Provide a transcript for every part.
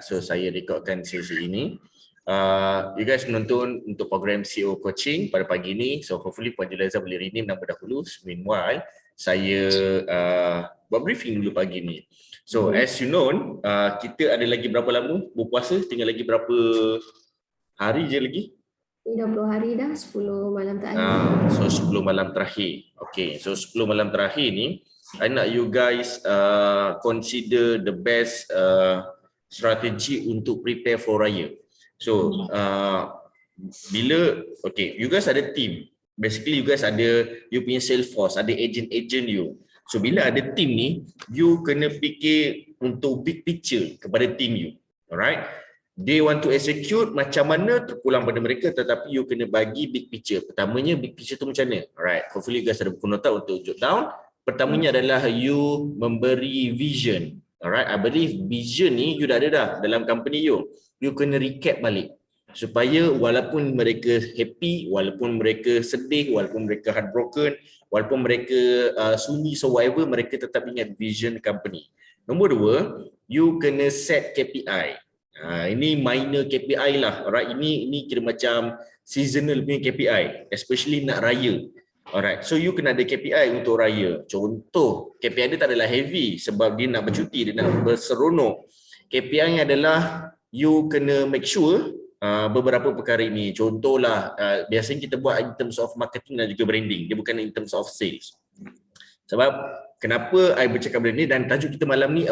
So saya rekodkan sesi ini. You guys menonton untuk program CEO Coaching pada pagi ini. So hopefully Puan Julaiza boleh rename nama dahulu. Meanwhile, saya buat briefing dulu pagi ini. So as you know, kita ada lagi berapa lama berpuasa? Tinggal lagi berapa hari je lagi? 20 hari dah, 10 malam terakhir. So 10 malam terakhir. Okay, so 10 malam terakhir ni, I nak you guys consider the best strategi untuk prepare for Raya. So okay, you guys ada team. Basically you guys ada you punya sales force, ada agent you. So bila ada team ni, you kena fikir untuk big picture kepada team you. Alright? They want to execute macam mana terpulang pada mereka, tetapi you kena bagi big picture. Pertamanya big picture tu macam mana? Alright, hopefully you guys ada buku nota untuk jot down. Pertamanya adalah you memberi vision. Alright, I believe vision ni you dah ada dah dalam company you. You kena recap balik supaya walaupun mereka happy, walaupun mereka sedih, walaupun mereka heartbroken, walaupun mereka sunyi, so whatever, mereka tetap ingat vision company. Nombor 2, you kena set KPI. Ini minor KPI lah. Alright, ini kira macam seasonal punya KPI, especially nak raya. Alright, so you kena ada KPI untuk raya. Contoh, KPI dia tak adalah heavy sebab dia nak bercuti, dia nak berseronok. KPI adalah you kena make sure beberapa perkara ini. Contohlah, biasanya kita buat in terms of marketing dan juga branding. Dia bukan in terms of sales. Sebab kenapa I bercakap benda ni dan tajuk kita malam ni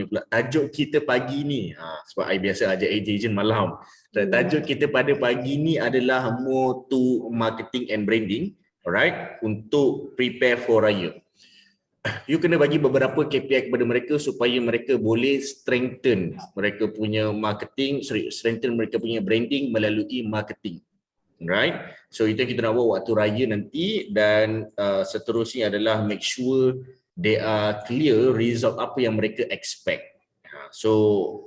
pula, tajuk kita pagi ni, sebab I biasa ajak agent malam. Tajuk kita pada pagi ni adalah more to marketing and branding. Alright, untuk prepare for Raya. You kena bagi beberapa KPI kepada mereka supaya mereka boleh strengthen mereka punya marketing, strengthen mereka punya branding melalui marketing. Right? So itu yang kita nak buat waktu raya nanti, dan seterusnya adalah make sure they are clear result apa yang mereka expect. So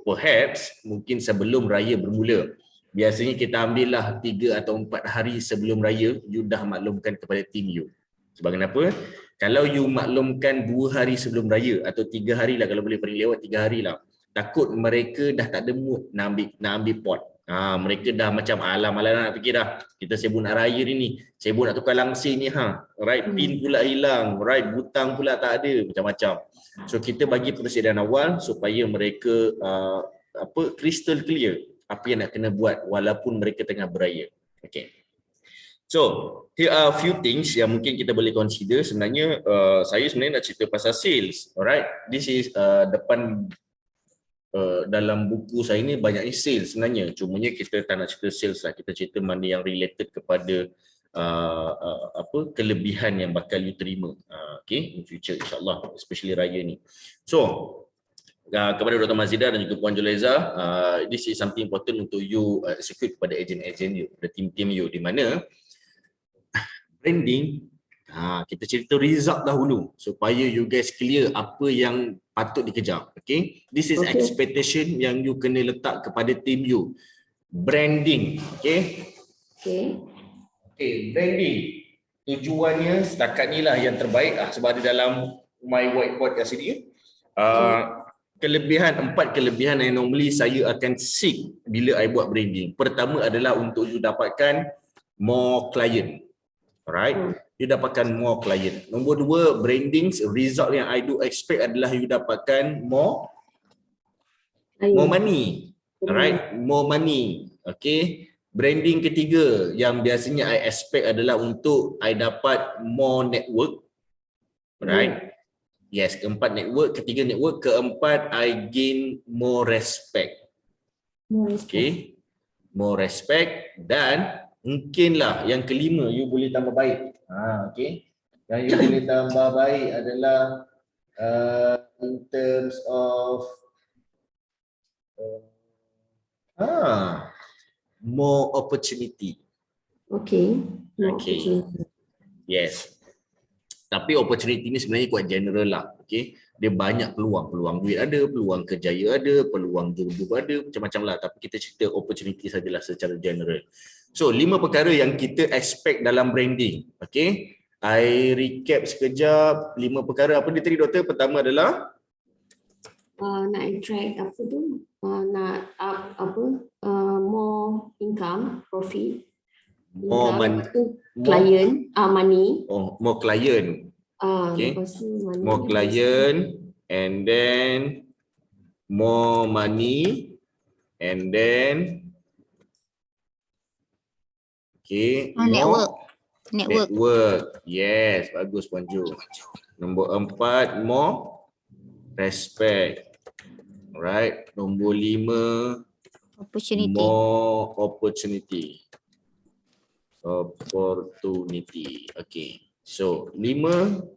perhaps mungkin sebelum raya bermula, biasanya kita ambillah 3 atau 4 hari sebelum raya, you dah maklumkan kepada tim you. Sebab kenapa? Kalau you maklumkan 2 hari sebelum raya atau 3 hari lah, kalau boleh paling lewat 3 hari lah, takut mereka dah tak ada mood nak ambil pot. Mereka dah macam alam-alam nak fikir dah, kita sibuk nak raya ni, sibuk nak tukar langsir ni, right, pin pula hilang, right, butang pula tak ada, macam-macam. So kita bagi persediaan awal supaya mereka crystal clear apa yang nak kena buat walaupun mereka tengah beraya. Okay. So, here are a few things yang mungkin kita boleh consider. Sebenarnya, saya sebenarnya nak cerita pasal sales. Alright, this is depan dalam buku saya ni banyaknya sales sebenarnya. Cumanya kita tak nak cerita sales lah. Kita cerita mana yang related kepada kelebihan yang bakal you terima. Okay, in future insyaAllah, especially raya ni. So, kepada Dr. Mazidah dan juga Puan Julaiza, this is something important untuk you execute kepada agent-agent you, kepada tim-tim you, di mana branding, kita cerita result dahulu supaya you guys clear apa yang patut dikejar. Okay, this is expectation yang you kena letak kepada tim you. Branding, okay, branding tujuannya setakat ni lah yang terbaik sebab ada dalam my whiteboard kat sini. Kelebihan, 4 kelebihan yang normally saya akan seek bila I buat branding. Pertama adalah untuk you dapatkan more client. Alright, you dapatkan more client. Nombor 2, branding result yang I do expect adalah you dapatkan more money. Alright, more money. Okay. Branding ketiga yang biasanya I expect adalah untuk I dapat more network. Alright. Yes, keempat network, ketiga network, keempat I gain more respect. Okay, more respect, dan mungkinlah yang kelima you boleh tambah baik. Okay, yang you boleh tambah baik adalah in terms of more opportunity. Okay. Yes. Tapi opportunity ni sebenarnya quite general lah. Okay, dia banyak peluang duit ada, peluang kerjaya ada, peluang jodoh ada, macam-macam lah. Tapi kita cerita opportunity sajalah secara general. So 5 perkara yang kita expect dalam branding. Okay, I recap sekejap 5 perkara. Apa dia tadi doktor? Pertama adalah nak attract apa tu, nak up apa, more income, profit, More income, money, lepas tu client, money, more client. Okay. lepas tu money, More client, and then more money, and then okay, network. Network. Yes, bagus Puan Jo. Nombor 4, more respect. Alright. Nombor 5, Opportunity. more opportunity. Okay. So 5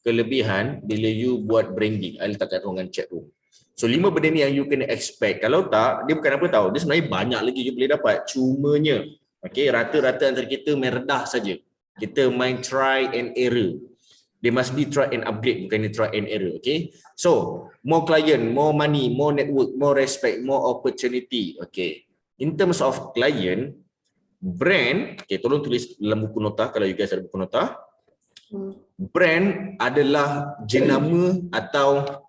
kelebihan bila you buat branding. I letak kat ruangan chat room. So 5 benda ni yang you kena expect. Kalau tak, dia bukan apa tahu. Dia sebenarnya banyak lagi you boleh dapat. Cumanya, okay, rata-rata antara kita main redah saja. Kita main try and error. They must be try and upgrade, bukan try and error. Okay. So, more client, more money, more network, more respect, more opportunity. Okay. In terms of client, brand, okay, tolong tulis dalam buku nota kalau you guys ada buku nota. Brand adalah jenama atau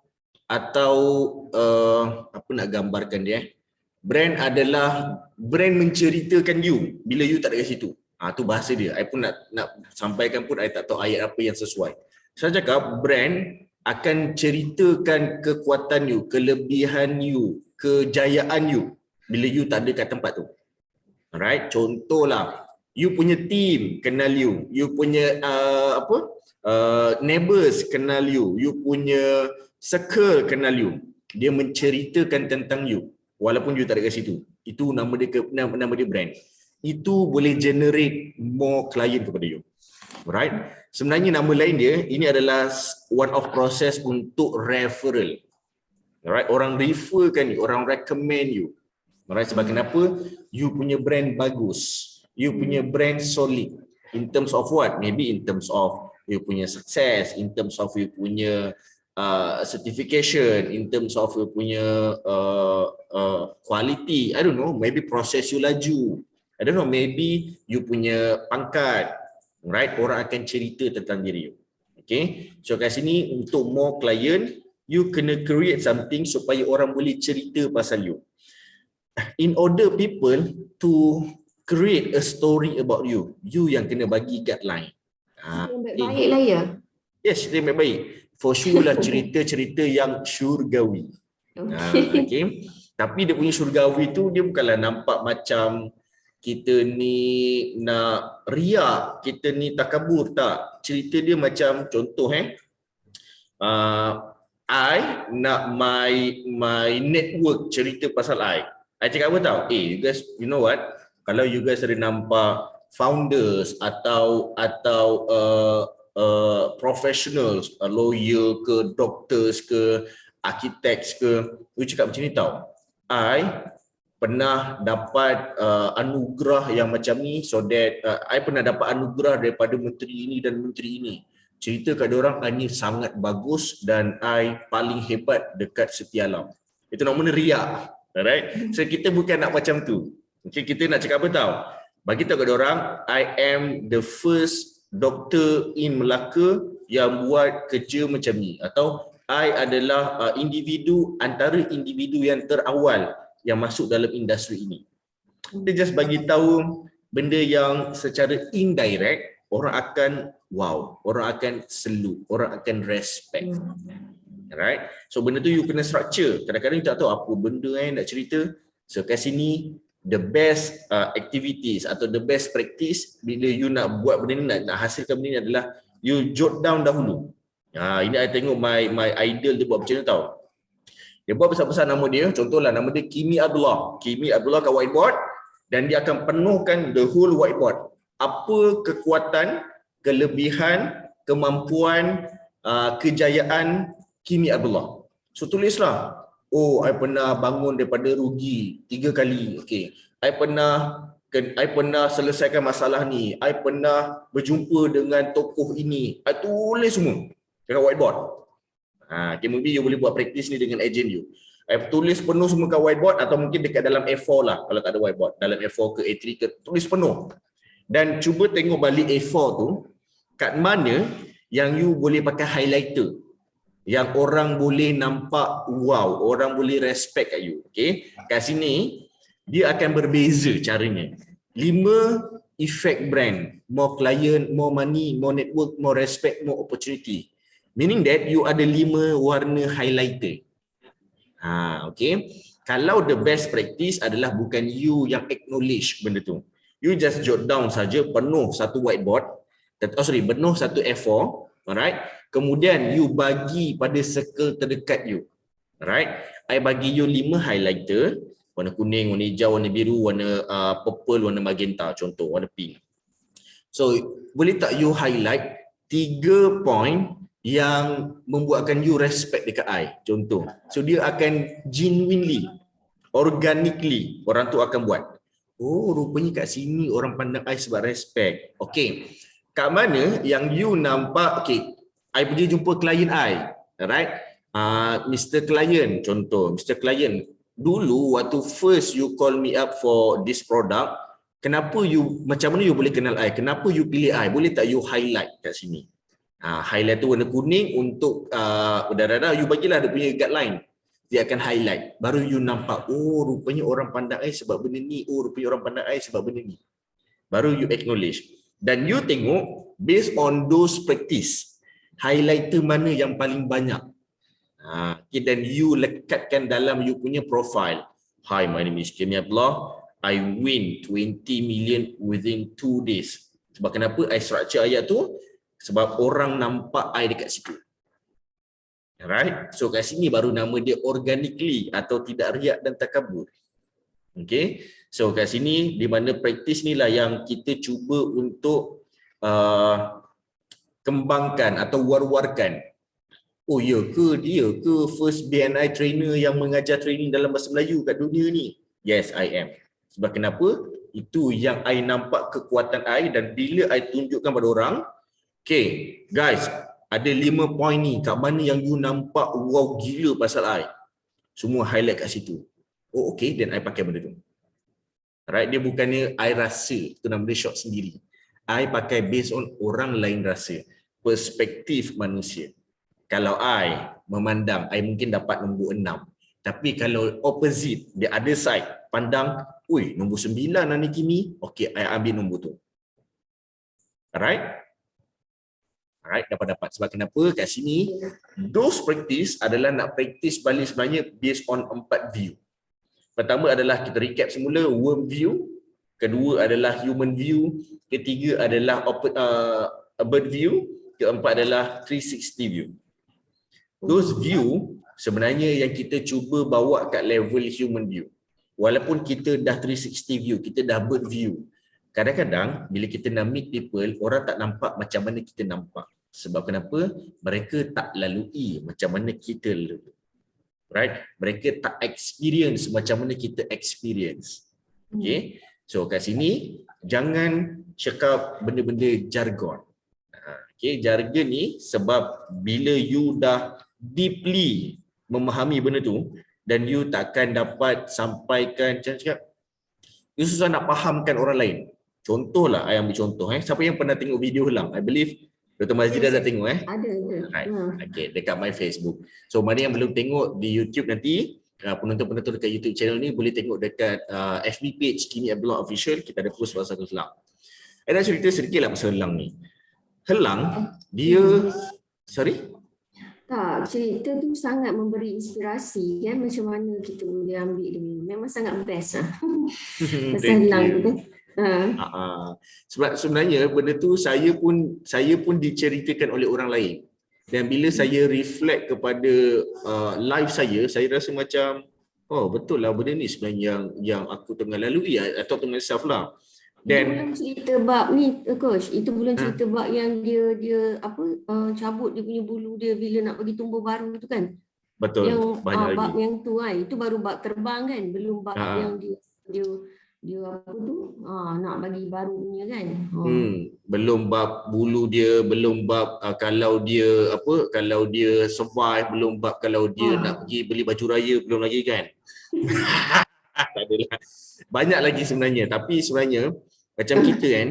apa nak gambarkan dia. Brand adalah brand menceritakan you bila you tak ada kat situ. Tu bahasa dia. I pun nak sampaikan pun I tak tahu ayat apa yang sesuai. Saya cakap brand akan ceritakan kekuatan you, kelebihan you, kejayaan you bila you tak ada kat tempat tu. Alright, contohlah you punya team kenal you, you punya neighbors kenal you, you punya circle kenal you. Dia menceritakan tentang you walaupun you tak ada kat situ. Itu nama dia brand. Itu boleh generate more client kepada you. Right? Sebenarnya nama lain dia, ini adalah one of process untuk referral. Alright, orang referkan you, orang recommend you. Alright, sebab kenapa? You punya brand bagus. You punya brand solid. In terms of what? Maybe in terms of you punya success, in terms of you punya certification, in terms of you punya quality. I don't know, maybe proses you laju. I don't know, maybe you punya pangkat, right? Orang akan cerita tentang diri you. Okay, so kat sini untuk more client, you kena create something supaya orang boleh cerita pasal you. In order people to create a story about you, you yang kena bagi guideline. Baik lah ya. Yes, cerita yang baik. For sure lah cerita-cerita yang syurgawi. Okay. Tapi dia punya syurgawi tu dia bukanlah nampak macam kita ni nak riak, kita ni takabur, tak. Cerita dia macam contoh I nak my network cerita pasal I cakap apa tahu? You guys, you know what? Kalau you guys ada nampak founders atau professionals, lawyer ke, doctors ke, architects ke, you cakap macam ni tahu. I pernah dapat anugerah yang macam ni, so that I pernah dapat anugerah daripada menteri ini dan menteri ini. Cerita kat diorang, I ni sangat bagus dan I paling hebat dekat Setialam. Itu namanya riak. Alright? So kita bukan nak macam tu. Okay, kita nak cakap apa tahu? Bagi tahu kat diorang, I am the first doctor in Melaka yang buat kerja macam ni. Atau I adalah antara individu yang terawal yang masuk dalam industri ini. Dia just bagi tahu benda yang secara indirect orang akan wow, orang akan salute, orang akan respect. Alright? So benda tu you kena structure. Kadang-kadang you tak tahu apa benda nak cerita. So kat sini the best activities atau the best practice bila you nak buat benda ni, nak hasilkan benda ni adalah you jot down dahulu. Ini I tengok my idol dia buat macam ni tahu. Dia buat besar-besar nama dia, contohlah nama dia Kimi Abdullah. Kimi Abdullah kat whiteboard dan dia akan penuhkan the whole whiteboard. Apa kekuatan, kelebihan, kemampuan, kejayaan Kimi Abdullah. So tulislah. Oh, I pernah bangun daripada rugi 3 kali. Okay. I pernah selesaikan masalah ni. I pernah berjumpa dengan tokoh ini. I tulis semua dekat whiteboard. Okay, maybe you boleh buat praktis ni dengan agent you. Tulis penuh semua kat whiteboard atau mungkin dekat dalam A4 lah kalau tak ada whiteboard. Dalam A4 ke A3 ke, tulis penuh. Dan cuba tengok balik A4 tu, kat mana yang you boleh pakai highlighter. yang orang boleh nampak wow, orang boleh respect kat you. Okay, kat sini dia akan berbeza caranya. 5 effect brand, more client, more money, more network, more respect, more opportunity. Meaning that you ada 5 warna highlighter. Okay. Kalau the best practice adalah bukan you yang acknowledge benda tu. You just jot down saja, penuh satu whiteboard, penuh satu A4, alright. Kemudian you bagi pada circle terdekat you. Alright. I bagi you 5 highlighter, warna kuning, warna hijau, warna biru, warna purple, warna magenta, contoh, warna pink. So, boleh tak you highlight 3 point yang membuatkan you respect dekat I, contoh. So dia akan genuinely, organically orang tu akan buat. Oh, rupanya kat sini orang pandang I sebab respect. Okay, kat mana yang you nampak, okay, I pergi jumpa klien I, alright, Mr. Client, contoh, Mr. Client, dulu waktu first you call me up for this product, kenapa you, macam mana you boleh kenal I, kenapa you pilih I, boleh tak you highlight kat sini. Highlight tu warna kuning untuk you bagilah dia punya guideline, dia akan highlight, baru you nampak, oh rupanya orang pandang I sebab benda ni, oh rupanya orang pandang I sebab benda ni, baru you acknowledge. Dan you tengok based on those practice, highlighter mana yang paling banyak, dan you lekatkan dalam you punya profile. Hi, my name is Kemi Abdullah, I win 20 million within 2 days. Sebab kenapa I structure ayat tu? Sebab orang nampak I dekat situ. Alright, so kat sini baru nama dia organically atau tidak riak dan takabur. Okay, so kat sini di mana praktis ni lah yang kita cuba untuk kembangkan atau war-warkan. Oh ya ke, dia ke first BNI trainer yang mengajar training dalam bahasa Melayu kat dunia ni? Yes, I am. Sebab kenapa? Itu yang I nampak kekuatan I, dan bila I tunjukkan pada orang, okay, guys, ada 5 point ni, kat mana yang you nampak wow gila pasal I, semua highlight kat situ. Oh okay, then I pakai benda tu. Right, dia bukannya I rasa, itu nama dia shot sendiri. I pakai based on orang lain rasa, perspektif manusia. Kalau I memandang, I mungkin dapat nombor 6. Tapi kalau opposite, the other side, pandang, ui, nombor 9 Nani Kimi, okay, I ambil nombor tu. Alright? Alright, dapat. Sebab kenapa kat sini, those practice adalah nak practice balik sebenarnya based on 4 view. Pertama adalah kita recap semula, worm view. Kedua adalah human view. Ketiga adalah bird view. Keempat adalah 360 view. Those view sebenarnya yang kita cuba bawa kat level human view. Walaupun kita dah 360 view, kita dah bird view, kadang-kadang bila kita nak meet people, orang tak nampak macam mana kita nampak. Sebab kenapa? Mereka tak lalui macam mana kita lalui. Right? Mereka tak experience macam mana kita experience. Okay? So kat sini jangan cakap benda-benda jargon. Okay, jargon ni sebab bila you dah deeply memahami benda tu, dan you takkan dapat sampaikan, cakap you susah nak fahamkan orang lain. Contohlah, I ambil contoh. Siapa yang pernah tengok video Helang? I believe Dr. Mazida dah tengok. Ada. Right. Okay, dekat my Facebook. So mana yang belum tengok di YouTube nanti, penonton-penonton dekat YouTube channel ni boleh tengok dekat FB page Kemi Abdullah Official. Kita ada post pasal Helang. I nak cerita sedikit lah pasal Helang ni. Helang, dia, sorry? Tak, cerita tu sangat memberi inspirasi kan, macam mana kita boleh ambil dia. Memang sangat best lah. Pasal Helang tu kan. Sebab sebenarnya benda tu saya pun diceritakan oleh orang lain. Dan bila saya reflect kepada life saya rasa macam, oh betul lah benda ni sebenarnya yang aku tengah lalui atau tengah self lah. Dan cerita bab ni coach, itu bulan cerita bab yang dia cabut dia punya bulu dia bila nak bagi tumbuh baru tu kan. Betul. Yang banyak bab lagi. yang tu kan, itu baru bab terbang kan, belum bab yang dia apa tu nak bagi barunya kan. Belum bab bulu dia, belum bab kalau dia survive, belum bab kalau dia nak pergi beli baju raya, belum lagi kan. Tak adalah. Banyak lagi sebenarnya, tapi sebenarnya macam kita kan,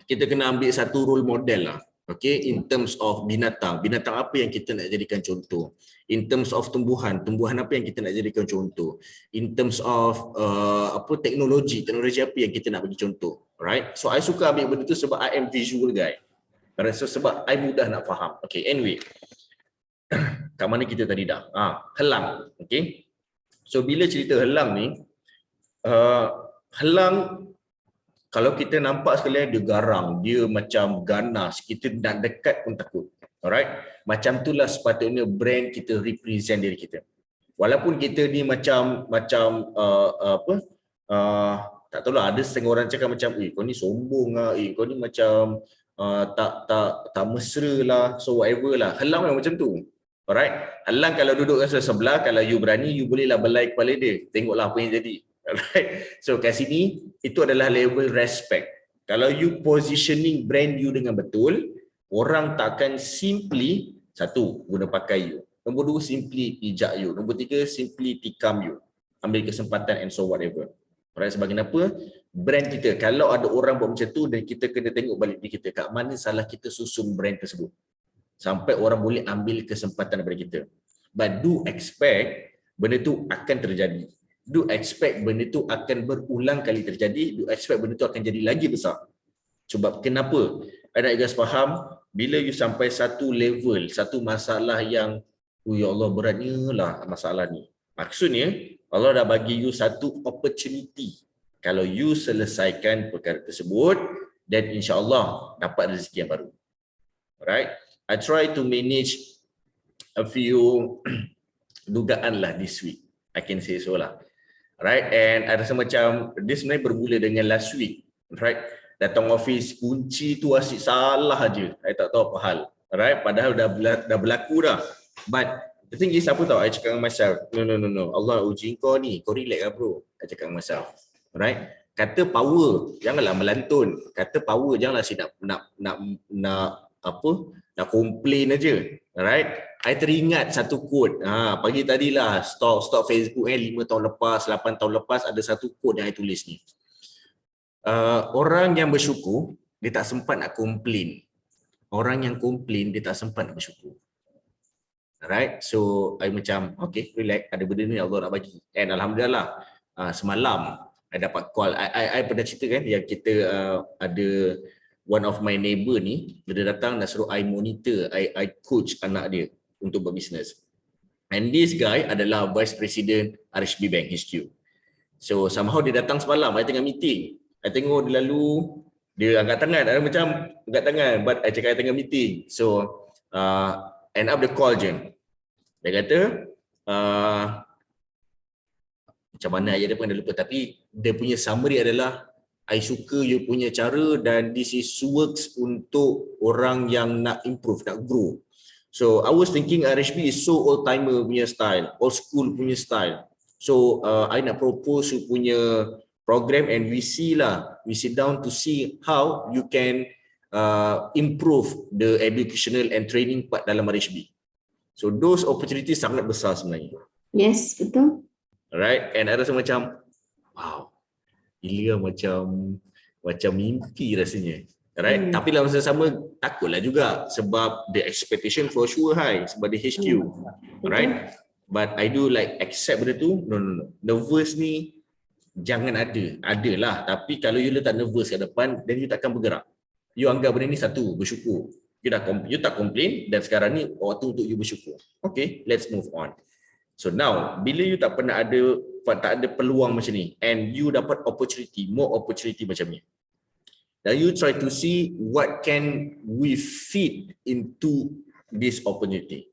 kita kena ambil satu role model lah. Okay, in terms of binatang apa yang kita nak jadikan contoh? In terms of tumbuhan apa yang kita nak jadikan contoh? In terms of teknologi apa yang kita nak bagi contoh? Alright, so I suka ambil benda tu sebab I am visual guy. Alright, so sebab I mudah nak faham. Okay, anyway, kat mana kita tadi dah? Helang. Okay, so bila cerita helang ni, helang kalau kita nampak sekali dia garang, dia macam ganas, kita nak dekat pun takut. Alright? Macam itulah sepatutnya brand kita represent diri kita. Walaupun kita ni macam tak tahulah, ada setengah orang cakap macam, kau ni sombong lah, kau ni macam tak mesra lah, so whatever lah. Helang memang macam tu. Alright? Helang kalau duduk kat sebelah, kalau you berani, you bolehlah belai kepala dia. Tengoklah apa yang jadi. Alright, so kat sini itu adalah level respect. Kalau you positioning brand you dengan betul, orang takkan simply satu guna pakai you, nombor dua simply pijak you, nombor tiga simply tikam you, ambil kesempatan and so whatever. Alright, sebab kenapa brand kita, kalau ada orang buat macam tu dan kita kena tengok balik diri kita, kat mana salah kita susun brand tersebut sampai orang boleh ambil kesempatan daripada kita. But do expect benda tu akan terjadi. Do expect benda tu akan berulang kali terjadi, do expect benda tu akan jadi lagi besar. Sebab kenapa? Ada guys faham, bila you sampai satu level, satu masalah yang ya Allah beratnya lah masalah ni. Maksudnya Allah dah bagi you satu opportunity. Kalau you selesaikan perkara tersebut, dan insya-Allah dapat rezeki yang baru. Alright? I try to manage a few dugaan lah this week. I can say so lah. Right, and I rasa macam dia sebenarnya bermula dengan last week, right? Datang office, kunci tu asyik salah aje. I tak tahu apa hal. Right, padahal dah berlaku dah. But the thing is, apa tahu, I cakap dengan myself, no. Allah uji kau ni, kau relax lah bro. I cakap dengan myself. Right? Kata power, janganlah melantun. Kata power, janganlah si nak komplain aja. Alright? I teringat satu quote. Pagi tadilah stok Facebook 5 tahun lepas, 8 tahun lepas ada satu quote yang I tulis ni. Orang yang bersyukur dia tak sempat nak komplain. Orang yang komplain dia tak sempat nak bersyukur. Alright? So I macam okay, relax, ada benda ni Allah nak bagi. And alhamdulillah semalam I dapat call. I pernah cerita kan yang kita ada one of my neighbor ni, dia datang nak suruh I monitor, I coach anak dia untuk berbisnes. And this guy adalah Vice President RHB Bank HQ. So somehow dia datang semalam, I tengah meeting. I tengok dia lalu, dia angkat tangan, ada macam angkat tangan, but I cakap I tengah meeting. So end up the call je. Dia kata, macam mana ayat dia pun dah lupa, tapi dia punya summary adalah, I suka you punya cara dan this is works untuk orang yang nak improve, nak grow. So I was thinking RHB is so old timer punya style, old school punya style. So I nak propose you punya program and we sit down to see how you can improve the educational and training part dalam RHB. So those opportunities sangat besar sebenarnya. Yes, betul. Alright, and I rasa macam wow, gila, macam mimpi rasanya. Right? Tapi dalam masa sama takutlah juga sebab the expectation for sure high sebab dia HQ. Right? But I do like accept benda tu. No. Nervous ni jangan ada. Adalah, tapi kalau you letak nervous kat depan, then you takkan bergerak. You anggap benda ni satu, bersyukur. You tak complain dan sekarang ni waktu untuk you bersyukur. Okay, let's move on. So now, bila you tak ada peluang macam ni and you dapat more opportunity macam ni, then you try to see what can we fit into this opportunity.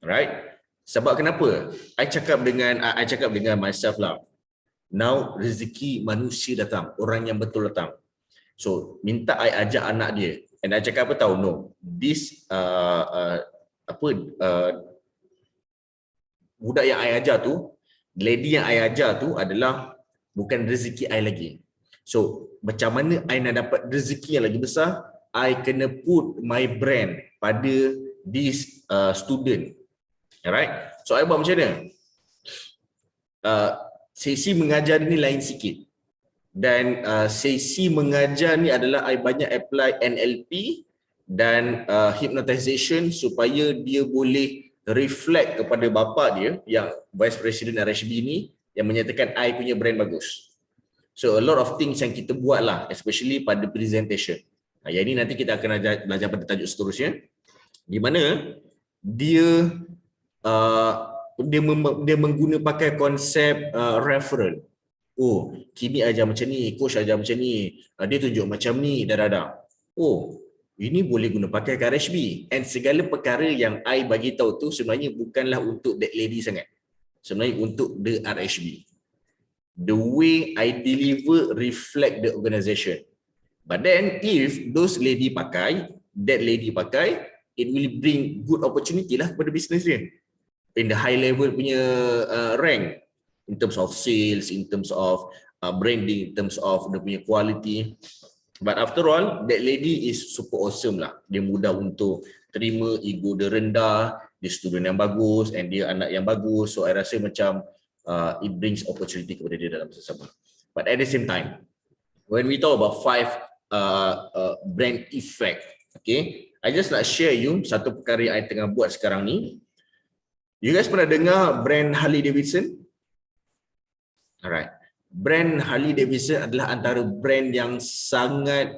Right? Sebab kenapa? I cakap dengan myself lah. Now rezeki manusia datang, orang yang betul datang. So minta I ajak anak dia. And I cakap apa tahu? No. This budak yang I ajar tu, lady yang I ajar tu adalah bukan rezeki I lagi. So macam mana I nak dapat rezeki yang lagi besar? I kena put my brand pada this student. Alright? So I buat macam mana? Sesi mengajar ni lain sikit. Dan sesi mengajar ni adalah I banyak apply NLP dan hypnotization supaya dia boleh reflect kepada bapa dia yang Vice President RHB ni yang menyatakan I punya brand bagus. So a lot of things yang kita buat lah, especially pada presentation. Yang ini nanti kita akan belajar pada tajuk seterusnya, di mana dia dia mengguna pakai konsep referral. Oh, Kimi ajar macam ni, coach ajar macam ni, dia tunjuk macam ni, dah. Oh, ini boleh guna pakai ke RHB. And segala perkara yang I bagi tahu tu sebenarnya bukanlah untuk that lady sangat. Sebenarnya untuk the RHB. The way I deliver reflect the organisation. But then if those lady pakai, that lady pakai, it will bring good opportunity lah kepada business dia. In the high level punya rank, in terms of sales, in terms of branding, in terms of the punya quality. But after all, that lady is super awesome lah. Dia mudah untuk terima, ego dia rendah, dia student yang bagus, and dia anak yang bagus. So I rasa macam it brings opportunity kepada dia dalam masa sama. But at the same time, when we talk about 5 brand effect, okay, I just nak share you satu perkara yang I tengah buat sekarang ni. You guys pernah dengar brand Harley Davidson? Alright. Brand Harley Davidson adalah antara brand yang sangat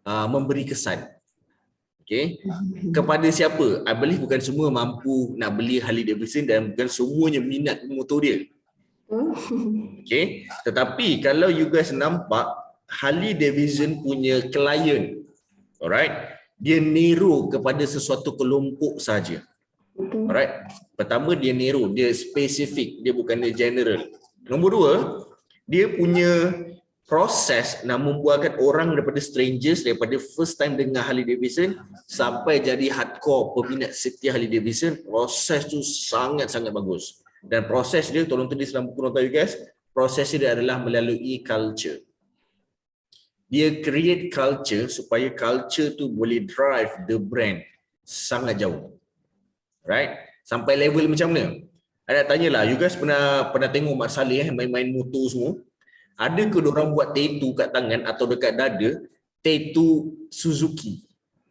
memberi kesan. Okay. Kepada siapa? I believe bukan semua mampu nak beli Harley Davidson dan bukan semuanya minat motor dia. Okay. Tetapi kalau you guys nampak Harley Davidson punya klien, alright, dia narrow kepada sesuatu kelompok saja. Alright. Pertama, dia narrow, dia spesifik, dia bukan dia general. Nombor 2, dia punya proses nak membuatkan orang daripada strangers, daripada first time dengar Harley Davidson sampai jadi hardcore peminat setia Harley Davidson, proses tu sangat-sangat bagus. Dan proses dia, tolong tulis dalam buku nota you guys, proses dia adalah melalui culture. Dia create culture supaya culture tu boleh drive the brand sangat jauh. Right? Sampai level macam mana? Saya nak tanyalah, you guys pernah tengok Mak Saleh main-main motor semua? Ada ke diorang buat tattoo kat tangan atau dekat dada, tattoo Suzuki,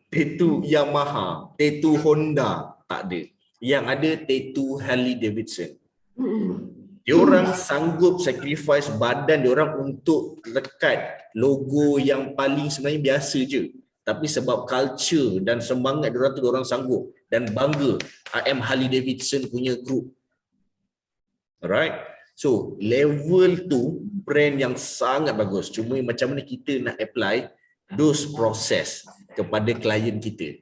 tattoo Yamaha, tattoo Honda? Tak ada. Yang ada tattoo Harley Davidson. Diorang sanggup sacrifice badan diorang untuk lekat logo yang paling sebenarnya biasa je. Tapi sebab culture dan semangat diorang tu, diorang sanggup dan bangga I am Harley Davidson punya group. Alright. So level tu brand yang sangat bagus. Cuma macam mana kita nak apply those process kepada klien kita.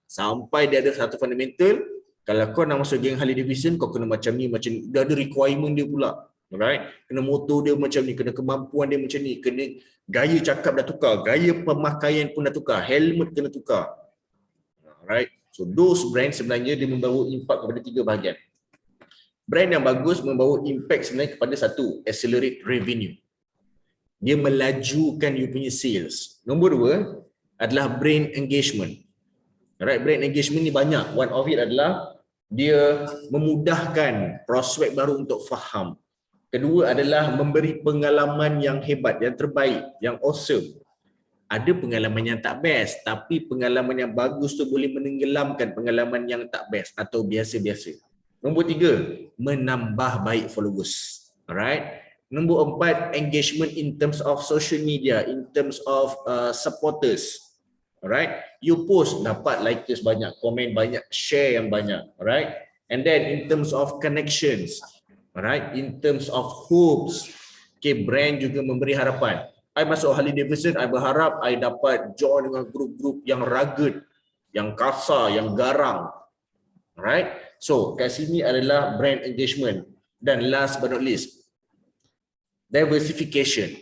Sampai dia ada satu fundamental, kalau kau nak masuk geng Harley Davidson, kau kena macam ni, macam ni. Dia ada requirement dia pula. Alright. Kena motor dia macam ni, kena kemampuan dia macam ni, kena gaya cakap dah tukar, gaya pemakaian pun dah tukar, helmet kena tukar. Alright. So those brand sebenarnya dia membawa impact kepada 3 bahagian. Brand yang bagus membawa impact sebenarnya kepada 1, accelerate revenue. Dia melajukan you punya sales. Nombor 2 adalah brand engagement. Alright, brand engagement ni banyak. One of it adalah dia memudahkan prospek baru untuk faham. Kedua adalah memberi pengalaman yang hebat, yang terbaik, yang awesome. Ada pengalaman yang tak best, tapi pengalaman yang bagus tu boleh menenggelamkan pengalaman yang tak best atau biasa-biasa. Nombor 3, menambah baik followers. Alright. Nombor 4, engagement in terms of social media, in terms of supporters. Alright. You post, dapat likes banyak, komen banyak, share yang banyak. Alright. And then in terms of connections, alright, in terms of hopes, okay, brand juga memberi harapan. I masuk Harley Davidson, I berharap I dapat join dengan grup-grup yang rugged, yang kasar, yang garang. Alright. So, kat sini adalah brand engagement. Dan last but not least, diversification.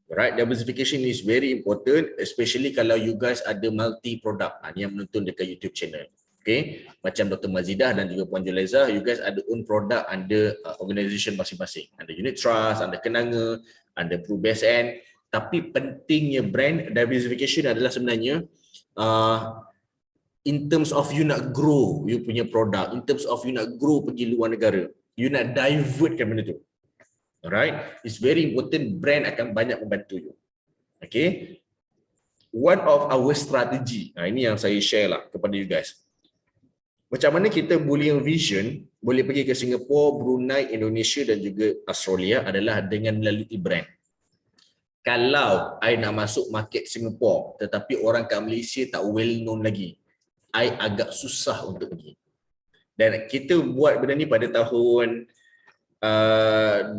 Right, diversification is very important, especially kalau you guys ada multi-product yang menonton dekat YouTube channel. Okay, macam Dr. Mazidah dan juga Puan Julaiza, you guys ada own product under organisation masing-masing. Ada unit trust, ada kenanga, ada Pro BSN. Tapi pentingnya brand diversification adalah sebenarnya in terms of you nak grow you punya produk, in terms of you nak grow pergi luar negara, you nak divertkan benda tu. Alright, it's very important, brand akan banyak membantu you. Okay. one of our strategy, ini yang saya share lah kepada you guys. Macam mana kita boleh vision, boleh pergi ke Singapura, Brunei, Indonesia dan juga Australia adalah dengan melalui brand. Kalau I nak masuk market Singapura tetapi orang kat Malaysia tak well known lagi, I agak susah untuk pergi. Dan kita buat benda ni pada tahun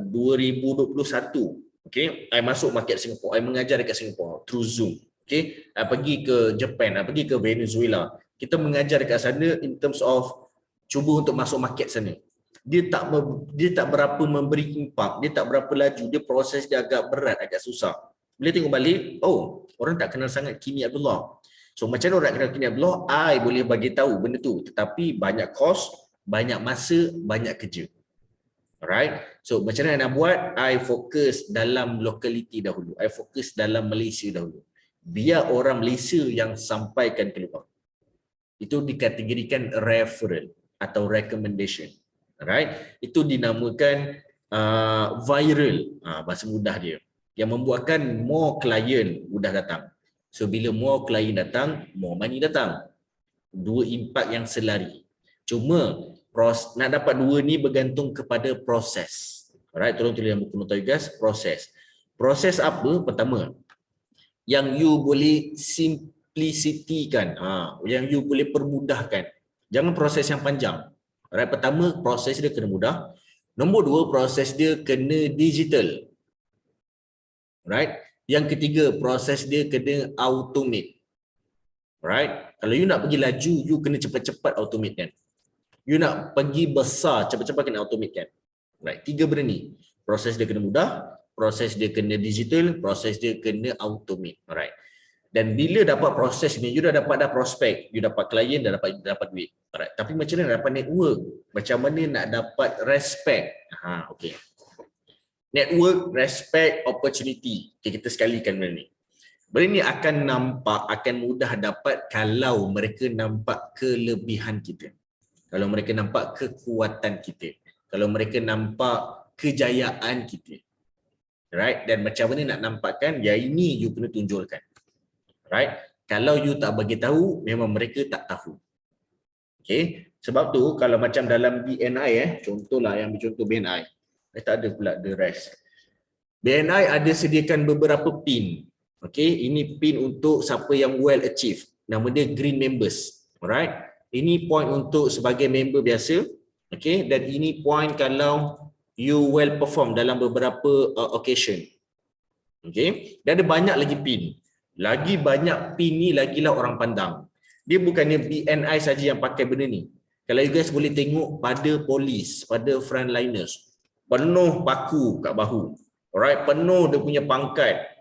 2021. Okay, I masuk market Singapura, I mengajar dekat Singapura through Zoom. Okay, I pergi ke Japan, I pergi ke Venezuela. Kita mengajar dekat sana in terms of cuba untuk masuk market sana. Dia tak berapa memberi impact, dia tak berapa laju, dia proses dia agak berat, agak susah. Bila tengok balik, oh, orang tak kenal sangat Kimi Abdullah. So macam mana orang kenal Kimi Abdullah, I boleh bagi tahu benda tu, tetapi banyak kos, banyak masa, banyak kerja. Alright, so macam mana nak buat? I fokus dalam locality dahulu, I fokus dalam Malaysia dahulu. Biar orang Malaysia yang sampaikan keluar. Itu dikategorikan referral atau recommendation. Alright, itu dinamakan viral, bahasa mudah dia, yang membuatkan more client mudah datang. So bila more client datang, more money datang. Dua impact yang selari. Cuma nak dapat dua ni bergantung kepada proses. Alright, tolong tulis dalam buku nota guys, proses. Proses apa? Pertama, yang you boleh simplicity kan, yang you boleh permudahkan. Jangan proses yang panjang. Alright, pertama proses dia kena mudah. Nombor dua, proses dia kena digital. Alright. Yang ketiga, proses dia kena automate. Alright. Kalau you nak pergi laju, you kena cepat-cepat automate kan. You nak pergi besar, cepat-cepat kena automate kan. Right. Tiga benda ni. Proses dia kena mudah, proses dia kena digital, proses dia kena automate. Alright. Dan bila dapat proses ni, you dah dapat prospek, you dapat klien, dah dapat duit. Alright. Tapi macam mana nak dapat network? Macam mana nak dapat respect? Okay. Network, respect, opportunity. Okay, kita sekalikan benda ni. Benda ni akan nampak, akan mudah dapat kalau mereka nampak kelebihan kita. Kalau mereka nampak kekuatan kita. Kalau mereka nampak kejayaan kita. Right? Dan macam mana nak nampakkan, ya ini you kena tunjulkan. Right? Kalau you tak bagi tahu, memang mereka tak tahu. Okay? Sebab tu kalau macam dalam BNI, contohlah yang contoh BNI. Tak ada pula the rest. BNI ada sediakan beberapa pin. Okay? Ini pin untuk siapa yang well achieve. Nama dia green members. Alright? Ini point untuk sebagai member biasa. Okay? Dan ini point kalau you well perform dalam beberapa occasion. Okay? Dan ada banyak lagi pin. Lagi banyak pin ni lagilah orang pandang. Dia bukannya BNI saja yang pakai benda ni. Kalau you guys boleh tengok pada polis, pada frontliners, penuh paku kat bahu. Alright, penuh dia punya pangkat.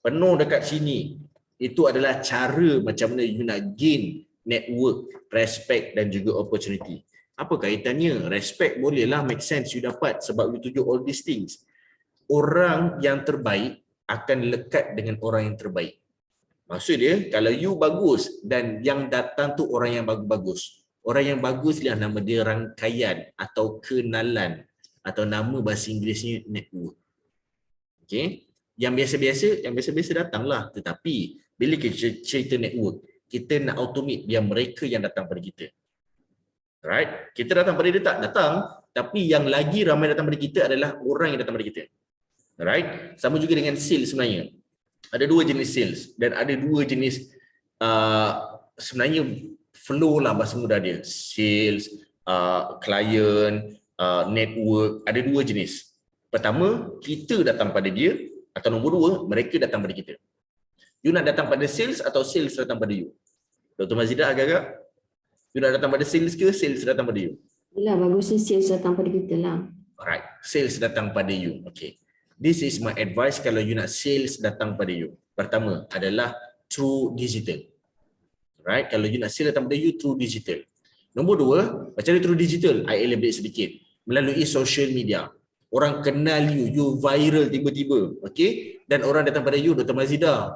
Penuh dekat sini. Itu adalah cara macam mana you nak gain network, respect dan juga opportunity. Apa kaitannya? Respect bolehlah make sense you dapat sebab you tunjuk all these things. Orang yang terbaik akan lekat dengan orang yang terbaik. Maksud dia, kalau you bagus dan yang datang tu orang yang bagus-bagus. Orang yang bagus lah nama dia rangkaian atau kenalan. Atau nama bahasa Inggerisnya network. Okay. Yang biasa-biasa datanglah. Tetapi bila kita cerita network, kita nak automate biar mereka yang datang pada kita. Right? Kita datang pada dia tak datang, tapi yang lagi ramai datang pada kita adalah orang yang datang pada kita. Right? Sama juga dengan sales sebenarnya. Ada dua jenis sales dan ada dua jenis sebenarnya flow lah bahasa mudah dia. Sales, client, network, ada dua jenis. Pertama, kita datang pada dia, atau nombor dua, mereka datang pada kita. You nak datang pada sales atau sales datang pada you? Dr. Mazidah agak-agak? You nak datang pada sales ke sales datang pada you? Yalah, bagusnya sales datang pada kita lah. Alright, sales datang pada you. Okay. This is my advice kalau you nak sales datang pada you. Pertama adalah through digital. Right? Kalau you nak sales datang pada you through digital. Nombor dua, macam mana through digital? I elaborate sedikit. Melalui social media. Orang kenal you viral tiba-tiba. Okay? Dan orang datang pada you, Dr. Mazidah,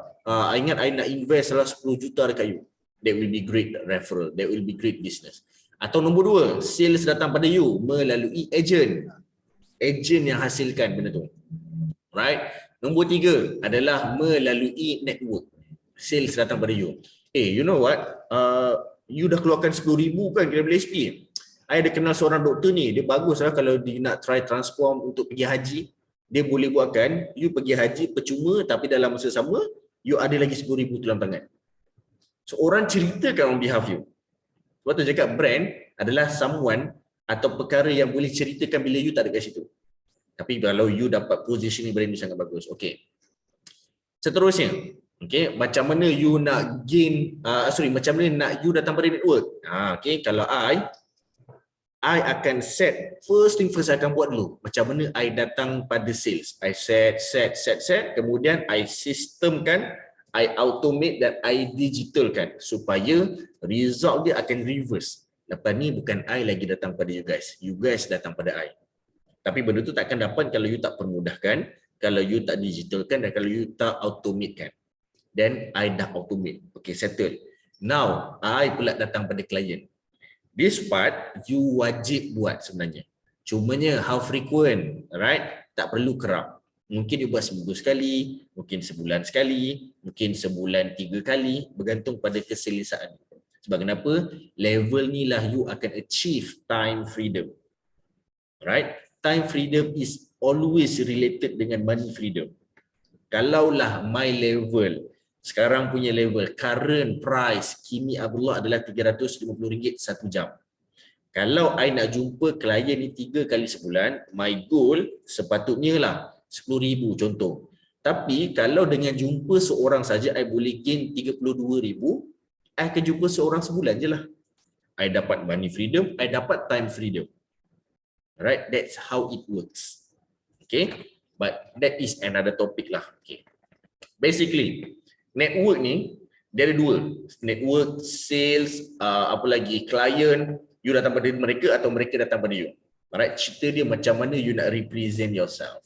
ingat I nak invest salah 10 juta dekat you. That will be great referral. That will be great business. Atau nombor dua, sales datang pada you melalui agent. Agent yang hasilkan benda tu. Right? Nombor tiga adalah melalui network. Sales datang pada you. You know what? You dah keluarkan 10,000 kan kena beli SP. I ada kenal seorang doktor ni, dia bagus lah kalau dia nak try transform untuk pergi haji. Dia boleh buatkan, you pergi haji percuma tapi dalam masa sama, you ada lagi 10,000 dalam tangan. So orang ceritakan on behalf you. Sebab tu cakap brand adalah someone atau perkara yang boleh ceritakan bila you tak ada kat situ. Tapi kalau you dapat positioning brand you sangat bagus. Okay. Seterusnya, okay, macam mana you nak gain, macam mana nak you datang pada network. Okay, kalau I akan set, first thing first I akan buat dulu. Macam mana I datang pada sales. I set, kemudian I systemkan, I automate dan I digitalkan supaya result dia akan reverse. Lepas ni bukan I lagi datang pada you guys datang pada I. Tapi benda tu tak akan dapat kalau you tak permudahkan, kalau you tak digitalkan dan kalau you tak automatekan. Then I dah automate. Okay, settle. Now I pula datang pada klien. This part you wajib buat sebenarnya. Cumanya how frequent, right? Tak perlu kerap. Mungkin you buat seminggu sekali, mungkin sebulan sekali, mungkin sebulan 3 kali, bergantung pada keselesaan. Sebab kenapa? Level ni lah you akan achieve time freedom. Right? Time freedom is always related dengan money freedom. Kalaulah my level, sekarang punya level, current price Kimi Abdullah adalah RM350 1 jam. Kalau I nak jumpa klien ni 3 kali sebulan, my goal sepatutnya lah 10,000 contoh. Tapi kalau dengan jumpa seorang saja I boleh gain 32,000, I akan jumpa seorang sebulan je lah. I dapat money freedom, I dapat time freedom. Right? That's how it works. Okay? But that is another topic lah. Okay. Basically, network ni dia ada 2. Network, sales, apa lagi, client, you datang pada mereka atau mereka datang pada you. Alright, cerita dia macam mana you nak represent yourself.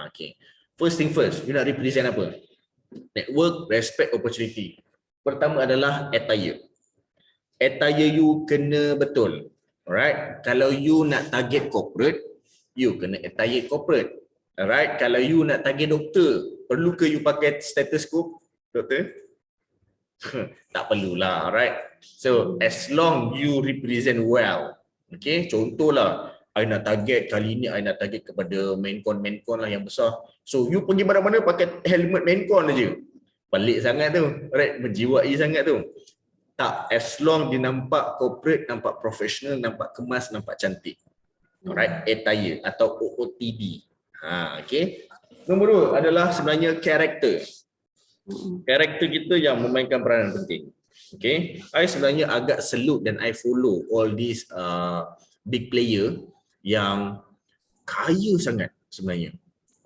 Okay. First thing first, you nak represent apa? Network, respect, opportunity. Pertama adalah attire. Attire you kena betul. Alright, kalau you nak target corporate, you kena attire corporate. Alright, kalau you nak target doktor, perlu ke you pakai stethoscope? Doktor? Tak perlulah, right? So as long you represent well, okay. Contohlah, I nak target kali ni, I nak target kepada maincon lah yang besar. So you pergi mana-mana pakai helmet maincon aja. Pelik sangat tu, right? Menjiwai sangat tu. Tak, as long dia nampak corporate, nampak professional, nampak kemas, nampak cantik. Alright, attire atau OOTD. Okay. Nombor 2 adalah sebenarnya karakter. Karakter kita yang memainkan peranan penting. Okay, I sebenarnya agak salute dan I follow all these big player yang kaya sangat sebenarnya.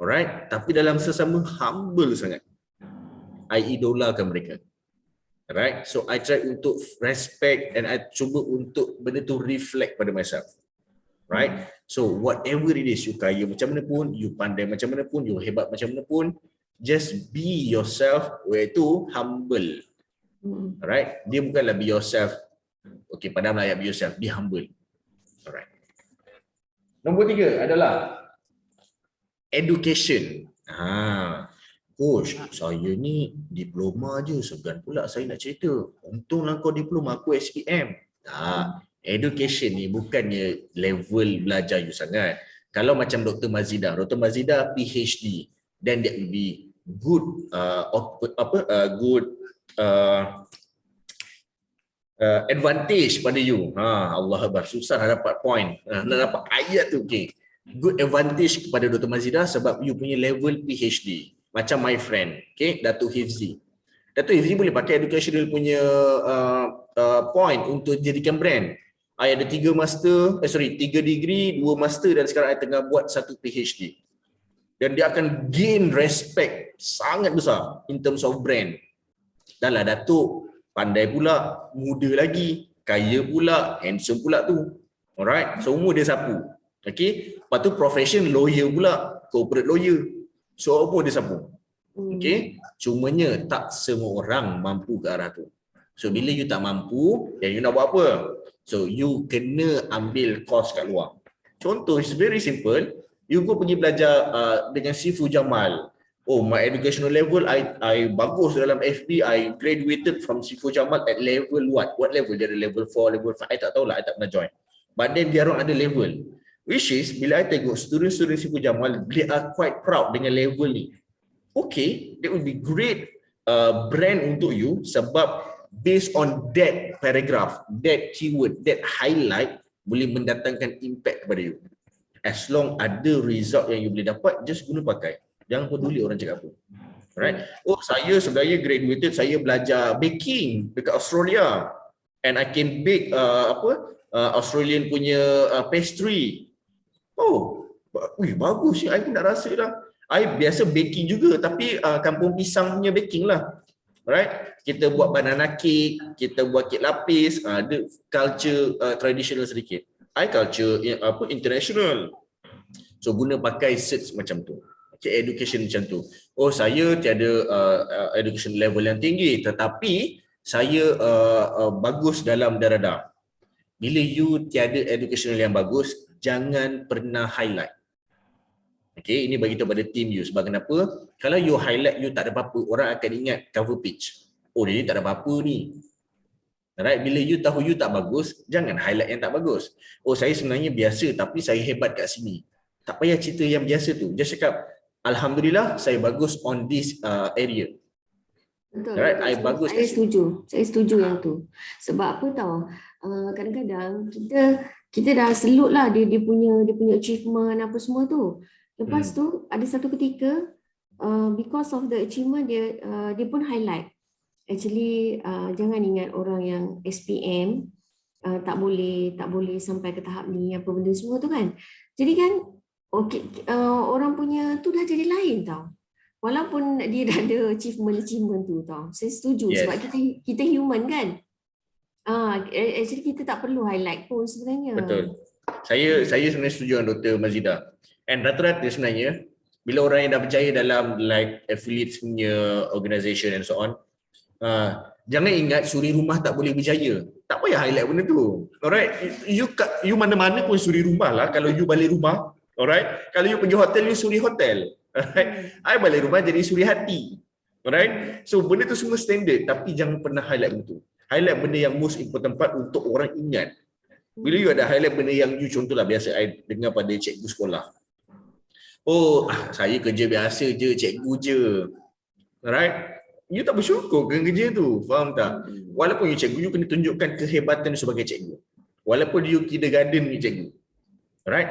Alright, tapi dalam sesama humble sangat. I idolakan mereka. Alright, so I try untuk respect and I cuba untuk benda tu reflect pada myself. Right, so whatever it is, you kaya macam mana pun, you pandai macam mana pun, you hebat macam mana pun, just be yourself, iaitu humble. Alright, dia bukanlah be yourself. Okay, padahal ayat be yourself, be humble. Alright. Nombor 3 adalah education. Coach, saya ni diploma je, segan pula saya nak cerita. Untunglah kau diploma, aku SPM. Education ni bukannya level belajar you sangat. Kalau macam Dr. Mazidah PhD, then that will be good advantage pada you. Allah Akbar, susah nak dapat point, nak dapat ayat tu. Okay, good advantage kepada Dr. Mazidah sebab you punya level PhD. Macam my friend, okay, Datuk Hifzi. Datuk Hifzi boleh pakai educational punya point untuk jadikan brand. I ada 3 degree, 2 master dan sekarang I tengah buat 1 PhD. Dan dia akan gain respect sangat besar in terms of brand. Dan lah Datuk pandai pula, muda lagi, kaya pula, handsome pula tu. Alright, semua dia sapu. Okay, lepas tu profession lawyer pula, corporate lawyer. So apa dia sapu. Okay, cumanya tak semua orang mampu ke arah tu. So bila you tak mampu, dan you nak buat apa? So you kena ambil course kat luar. Contoh, it's very simple. You go pergi belajar dengan Sifu Jamal, Oh, my educational level, I bagus dalam FB, I graduated from Sifu Jamal at level what? What level? Dia ada level 4, level 5, I tak tahulah, I tak pernah join. But then dia orang ada level. Which is, bila I tengok student-student Sifu Jamal, they are quite proud dengan level ni. Okay, that would be great brand untuk you sebab based on that paragraph, that keyword, that highlight boleh mendatangkan impact kepada you. As long ada result yang you boleh dapat, just guna pakai. Jangan peduli orang cakap apa. Right? Oh, saya sebenarnya graduated, saya belajar baking dekat Australia. And I can bake Australian punya pastry. Oh, bagus sih. I pun nak rasa dah. I biasa baking juga, tapi kampung pisang punya baking lah. Right? Kita buat banana cake, kita buat kek lapis, ada culture traditional sedikit. I culture international. So guna pakai search macam tu. Okay, education macam tu. Oh, saya tiada education level yang tinggi, tetapi saya bagus dalam darah. Bila you tiada educational yang bagus, jangan pernah highlight. Okay, ini bagi tahu pada team you. Sebab kenapa? Kalau you highlight, you tak ada apa-apa, orang akan ingat cover page. Oh, dia ni tak ada apa-apa ni. Alright, bila you tahu you tak bagus, jangan highlight yang tak bagus. Oh, saya sebenarnya biasa, tapi saya hebat kat sini. Tak payah cerita yang biasa tu. Just cakap, Alhamdulillah, saya bagus on this area. Betul. Alright, I bagus. Saya setuju yang tu. Sebab apa tahu? Kadang-kadang kita dah selut lah dia punya achievement apa semua tu. Lepas tu ada satu ketika because of the achievement dia pun highlight. Actually jangan ingat orang yang SPM tak boleh sampai ke tahap ni apa benda semua tu kan. Jadi kan orang punya tu dah jadi lain tau. Walaupun dia dah ada achievement tu tau. Saya setuju sebab kita human kan. Actually kita tak perlu highlight pun sebenarnya. Betul. Saya sebenarnya setuju dengan Dr. Mazidah. And rata-rata sebenarnya bila orang yang dah berjaya dalam like affiliates punya organisation and so on, jangan ingat suri rumah tak boleh berjaya. Tak payah highlight benda tu. Alright, you mana-mana pun suri rumah lah kalau you balik rumah. Alright, kalau you pergi hotel, you suri hotel. Alright, I balik rumah jadi suri hati. Alright, so benda tu semua standard, tapi jangan pernah highlight benda tu. Highlight benda yang most important part untuk orang ingat. Bila you ada highlight benda yang you, contohlah biasa I dengar pada cikgu sekolah. Oh, saya kerja biasa je, cikgu je. Alright, you tak bersyukur dengan kerja tu, faham tak? Walaupun you cikgu, you kena tunjukkan kehebatan sebagai cikgu. Walaupun you kindergarten ni cikgu. Alright,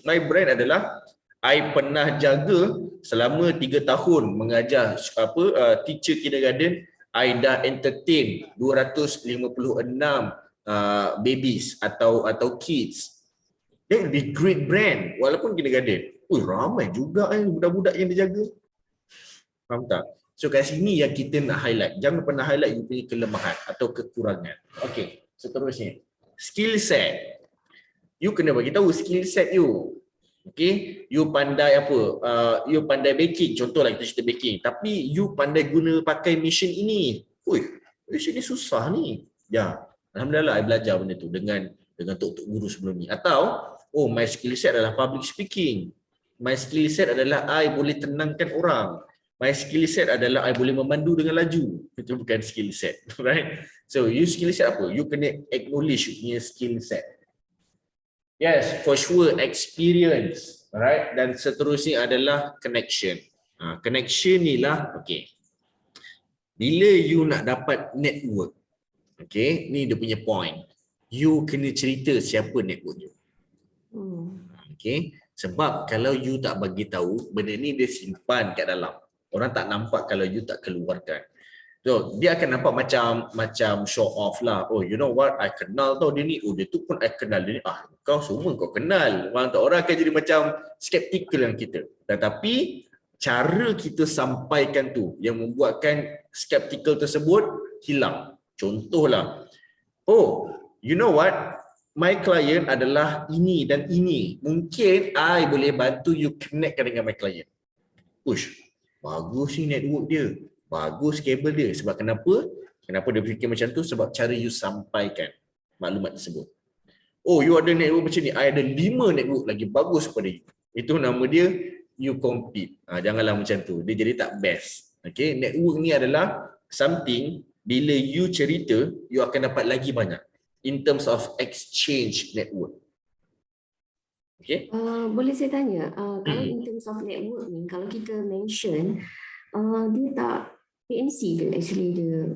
my brand adalah I pernah jaga selama 3 tahun mengajar teacher kindergarten. I dah entertain 256 babies atau kids. That will be great brand walaupun kindergarten. Ramai juga budak-budak yang dijaga. Faham tak? So kat sini yang kita nak highlight. Jangan pernah highlight you punya kelemahan atau kekurangan. Okay, seterusnya. Skill set. You kena bagi tahu skill set you. Okay, you pandai apa? You pandai baking. Contohlah kita cerita baking. Tapi you pandai guna pakai mesin ini. Mesin ni susah ni. Ya, alhamdulillah I belajar benda tu dengan tok guru sebelum ni. Atau my skill set adalah public speaking. My skill set adalah I boleh tenangkan orang. My skill set adalah I boleh memandu dengan laju. Itu bukan skill set, right? So you skill set apa? You kena acknowledge you punya skill set. Yes, for sure experience, right? Dan seterusnya adalah connection. Connection ni lah, okay. Bila you nak dapat network, okay, ni dia punya point. You kena cerita siapa network you. Okay, sebab kalau you tak bagi tahu, benda ni dia simpan kat dalam. Orang tak nampak kalau you tak keluarkan. So, dia akan nampak macam show off lah. Oh, you know what? I kenal tau dia ni. Oh, dia tu pun I kenal dia ni. Kau semua kau kenal. Orang akan jadi macam skeptical dengan kita. Tetapi, cara kita sampaikan tu yang membuatkan skeptical tersebut hilang. Contohlah. Oh, you know what? My client adalah ini dan ini. Mungkin I boleh bantu you connectkan dengan my client. Bagus ni network dia. Bagus kabel dia. Sebab kenapa? Kenapa dia fikir macam tu? Sebab cara you sampaikan maklumat tersebut. Oh, you ada network macam ni. I ada 5 network lagi bagus pada you. Itu nama dia you compete. Janganlah macam tu. Dia jadi tak best. Okay, network ni adalah something bila you cerita, you akan dapat lagi banyak in terms of exchange network. Okay. Boleh saya tanya, kalau in terms of network ni, kalau kita mention, dia tak PNC dia actually dia.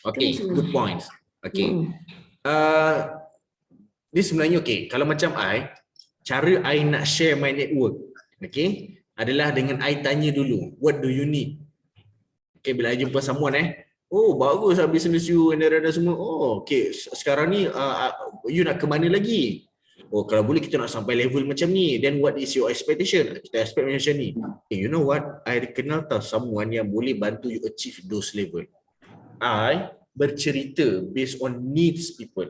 Okay, good points. Okay. Mm. Dia sebenarnya okay. Kalau macam cara I nak share my network, okay, adalah dengan I tanya dulu, what do you need? Okay, bila I jumpa someone oh bagus lah business you and semua. Oh, okay, sekarang ni you nak ke mana lagi? Oh, kalau boleh kita nak sampai level macam ni. Then what is your expectation? Kita expect macam ni. You know what? I kenal tahu someone yang boleh bantu you achieve those level. I bercerita based on needs people.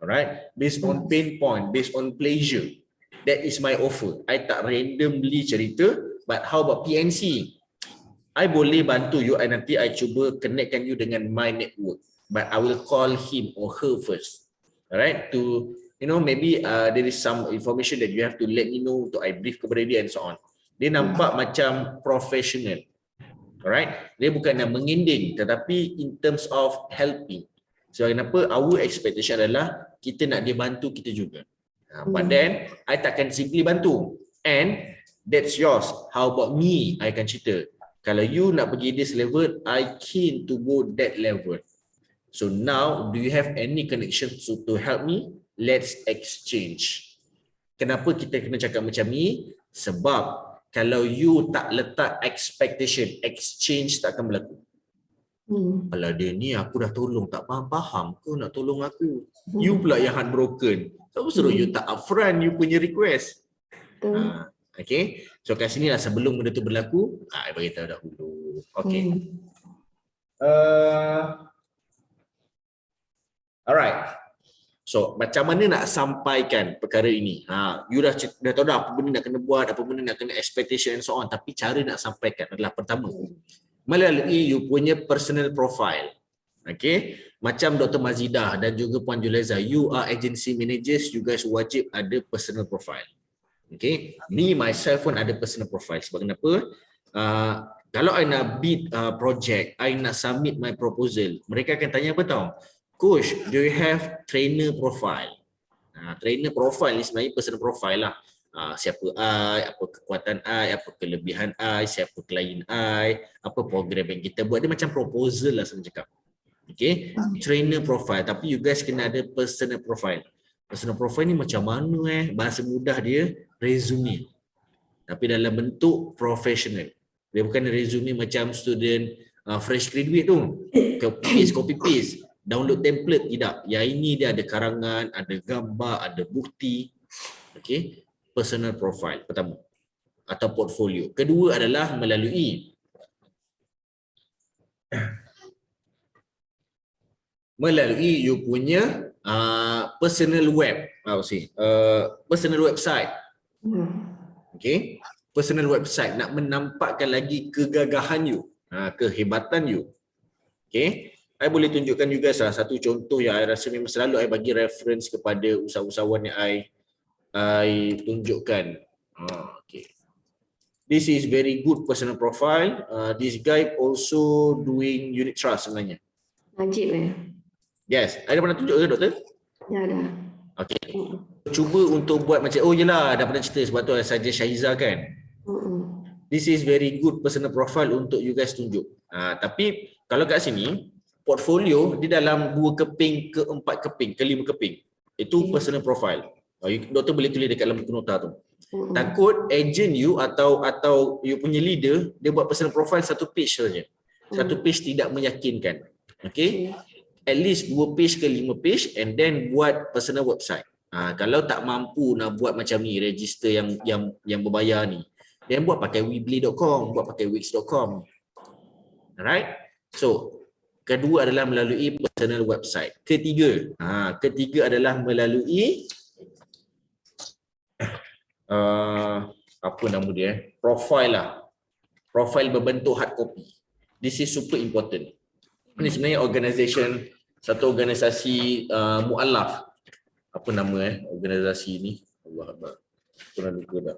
Alright? Based on pain point, based on pleasure. That is my offer. I tak randomly cerita, but how about PNC? I boleh bantu you and nanti I cuba connectkan you dengan my network. But I will call him or her first. Alright? To, maybe there is some information that you have to let me know to I brief kepada dia and so on. Dia nampak macam professional. Alright? Dia bukan yang mengending tetapi in terms of helping. So kenapa our expectation adalah kita nak dia bantu kita juga. But then I takkan simply bantu. And that's yours. How about me? I akan cerita. Kalau you nak pergi this level, I keen to go that level. So now, do you have any connection to help me? Let's exchange. Kenapa kita kena cakap macam ni? Sebab kalau you tak letak expectation, exchange tak akan berlaku. Kalau dia ni aku dah tolong, tak faham kau nak tolong aku. You pula yang heartbroken. Siapa suruh you tak upfront you punya request? Okay. So kat sini lah sebelum benda tu berlaku, I beritahu dahulu. Okay. Alright. So macam mana nak sampaikan perkara ini? You dah tahu dah apa benda nak kena buat, apa benda nak kena expectation and so on. Tapi cara nak sampaikan adalah pertama, melalui you punya personal profile. Okay. Macam Dr. Mazidah dan juga Puan Julaiza, you are agency managers, you guys wajib ada personal profile. Okay. Me, myself pun ada personal profile. Sebab kenapa? Kalau I nak bid project, I nak submit my proposal, mereka akan tanya apa tau? Coach, do you have trainer profile? Trainer profile ni sebenarnya personal profile lah. Siapa I, apa kekuatan I, apa kelebihan I, siapa klien I, apa program yang kita buat. Dia macam proposal lah saya cakap. Okay, trainer profile. Tapi you guys kena ada personal profile. Personal profile ni macam mana bahasa mudah dia, resume. Tapi dalam bentuk professional. Dia bukan resume macam student fresh graduate tu. Copy paste. Download template, tidak. Yang ini dia ada karangan, ada gambar, ada bukti. Okay. Personal profile pertama atau portfolio. Kedua adalah melalui you punya personal web, personal website. Okay. Personal website nak menampakkan lagi kegagahan you, kehebatan you. Okay. I boleh tunjukkan juga salah satu contoh yang I rasa memang selalu I bagi reference kepada usahawan yang I tunjukkan. Okay. This is very good personal profile. This guy also doing unit trust sebenarnya. Najib Yes. I dah pernah tunjuk ke doktor? Dah. Okay. Cuba untuk buat macam, oh yelah dah pernah cerita sebab tu I suggest Syahiza kan. This is very good personal profile untuk you guys tunjuk. Tapi kalau kat sini, portfolio di dalam 2 keping ke 4 keping ke 5 keping. Itu personal profile. Doktor boleh tulis dekat dalam buku nota tu. Takut agent you atau you punya leader dia buat personal profile 1 page saja. 1 page tidak meyakinkan. Okay? At least 2 page ke 5 page and then buat personal website. Kalau tak mampu nak buat macam ni, register yang berbayar ni, then buat pakai weebly.com, buat pakai wix.com. Alright? So, kedua adalah melalui personal website. Ketiga adalah melalui apa nama dia? Profile lah. Profile berbentuk hard copy. This is super important. Ini sebenarnya satu organisasi mu'alaf. Apa nama organisasi ni? Allah Akbar. Pernah lupa dah.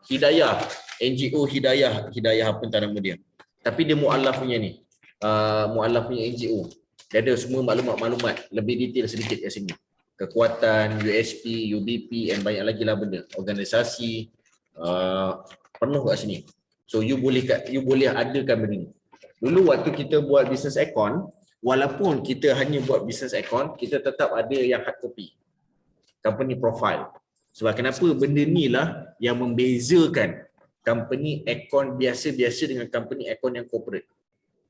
Hidayah, NGO Hidayah apa entah nama dia. Tapi dia mu'alaf punya ni. Mu'alaf punya NGO. Dia ada semua maklumat-maklumat lebih detail sedikit kat sini. Kekuatan, USP, UBP and banyak lagi lah benda. Organisasi penuh kat sini. So you boleh adakan benda ni. Dulu waktu kita buat business account, walaupun kita hanya buat business account, kita tetap ada yang hard copy. Company profile. Sebab kenapa benda ni lah yang membezakan company account biasa-biasa dengan company account yang corporate.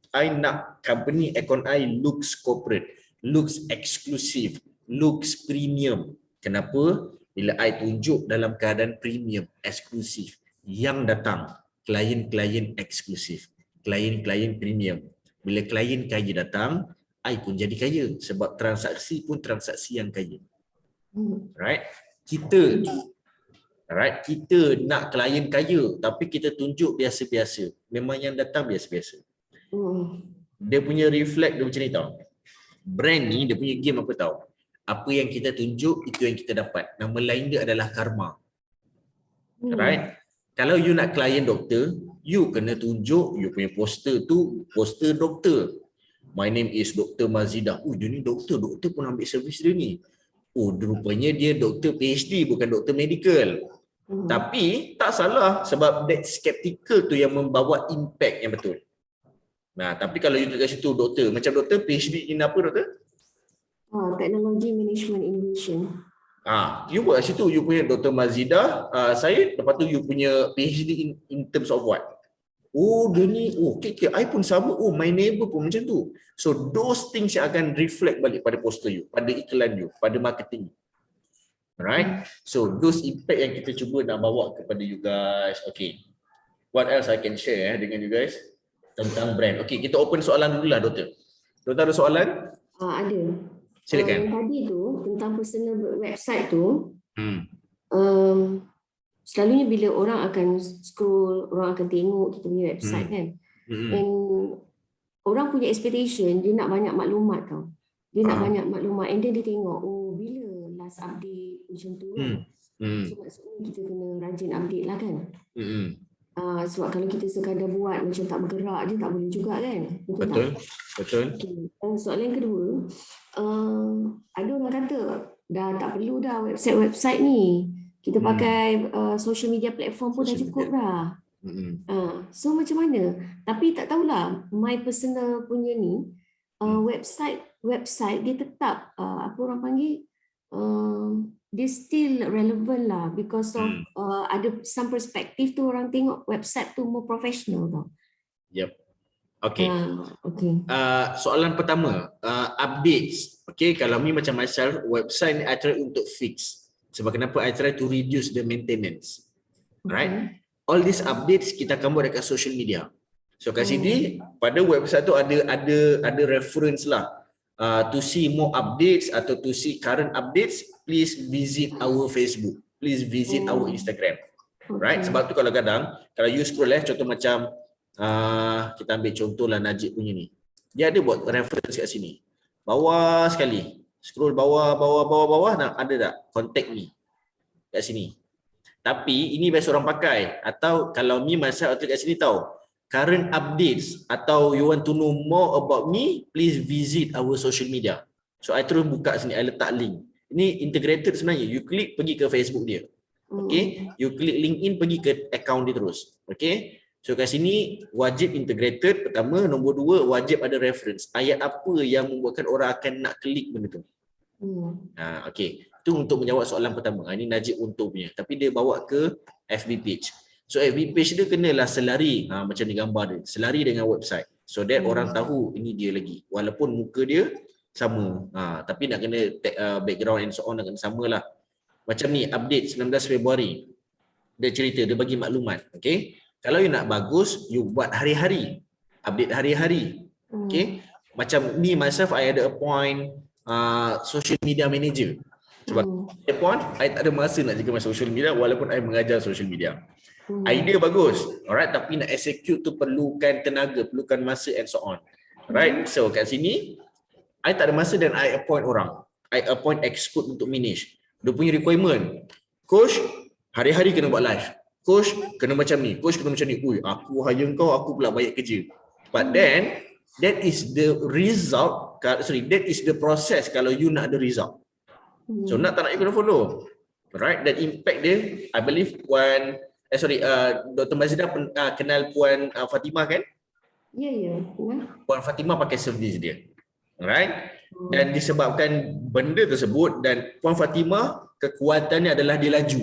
I nak company account I looks corporate, looks exclusive, looks premium. Kenapa? Bila I tunjuk dalam keadaan premium, eksklusif, yang datang klien-klien eksklusif, klien-klien premium. Bila klien kaya datang, I pun jadi kaya sebab transaksi pun transaksi yang kaya. Right? Kita nak klien kaya tapi kita tunjuk biasa-biasa. Memang yang datang biasa-biasa. Dia punya reflect dia macam ni tau. Brand ni dia punya game apa tau? Apa yang kita tunjuk itu yang kita dapat. Nama lain dia adalah karma. Right? Kalau you nak klien doktor, you kena tunjuk you punya poster tu, poster doktor. My name is Dr. Mazidah. Oh, dia ni doktor pun ambil servis dia ni. Oh, rupanya dia doktor PhD bukan doktor medical. Tapi tak salah sebab that skeptical tu yang membawa impact yang betul. Nah, tapi kalau you kat situ doktor, macam doktor PhD in apa doktor? Technology Management Innovation. You buat kat situ you punya Dr. Mazidah, saya lepas tu you punya PhD in terms of what? Oh, dia ni, okay, I pun sama, my neighbor pun macam tu. So, those things yang akan reflect balik pada poster you, pada iklan you, pada marketing you. Alright? So, those impact yang kita cuba nak bawa kepada you guys. Okay. What else I can share dengan you guys tentang brand? Okay, kita open soalan dulu lah, Doktor. Doktor ada soalan? Ada. Silakan. Tadi tu, tentang personal website tu, selalunya bila orang akan scroll, orang akan tengok kita punya website kan. And orang punya expectation, dia nak banyak maklumat tau. Dia nak banyak maklumat and then dia tengok, bila last update macam tu kan. So maksudnya kita kena rajin update lah kan. Sebab kalau kita sekadar buat macam tak bergerak je tak boleh juga kan. Betul. Okay. Dan soalan kedua, ada orang kata dah tak perlu dah website ni. Kita pakai social media platform pun dah cukup dah. So macam mana? Tapi tak tahulah, my personal punya ni, website dia tetap, apa orang panggil, dia still relevant lah because of ada some perspective tu orang tengok website tu more professional tau. Yep. Okay. Okay. Soalan pertama, updates. Okay, kalau ni macam myself, website ni I try untuk fix. Sebab kenapa I try to reduce the maintenance. Right? All these updates kita akan buat dekat social media. So kat sini pada website tu ada reference lah. To see more updates atau to see current updates, please visit our Facebook. Please visit our Instagram. Right? Sebab tu kalau kadang kalau you scroll contoh macam kita ambil contoh lah Najib punya ni. Dia ada buat reference kat sini. Bawah sekali. Scroll bawah nak ada tak? Contact me. Kat sini. Tapi ini biasa orang pakai. Atau kalau me myself kat sini tahu. Current updates atau you want to know more about me, please visit our social media. So I terus buka sini, I letak link. Ini integrated sebenarnya. You klik pergi ke Facebook dia. Okay? You klik LinkedIn pergi ke account dia terus. Okay? So kat sini wajib integrated pertama, nombor dua wajib ada reference. Ayat apa yang membuatkan orang akan nak klik benda tu. Okay. Itu untuk menjawab soalan pertama. Ini Najib untuk punya. Tapi dia bawa ke FB page. So FB page dia kenalah selari macam ni gambar dia. Selari dengan website. So that orang tahu ini dia lagi. Walaupun muka dia sama. Tapi nak kena background and so on nak kena samalah. Macam ni update 19 Februari. Dia cerita, dia bagi maklumat. Okay. Kalau you nak bagus, you buat hari-hari. Update hari-hari. Okay. Macam ni myself, I ada appoint social media manager. Sebab appoint, I tak ada masa nak jaga social media walaupun I mengajar social media. Idea bagus. Alright. Tapi nak execute tu perlukan tenaga, perlukan masa and so on. Right. So kat sini, I tak ada masa dan I appoint orang. I appoint expert untuk manage. Dia punya requirement. Coach, hari-hari kena buat live. Coach, kena macam ni. Coach, kena macam ni. Ui, aku hire kau, aku pula banyak kerja. But then, that is the result, that is the process kalau you nak ada result. So, nak tak nak you kena follow. Right? Dan impact dia, I believe Dr. Mazidah kenal Puan Fatimah kan? Ya. Puan Fatimah pakai servis dia. Alright? Dan disebabkan benda tersebut dan Puan Fatimah kekuatannya adalah dia laju.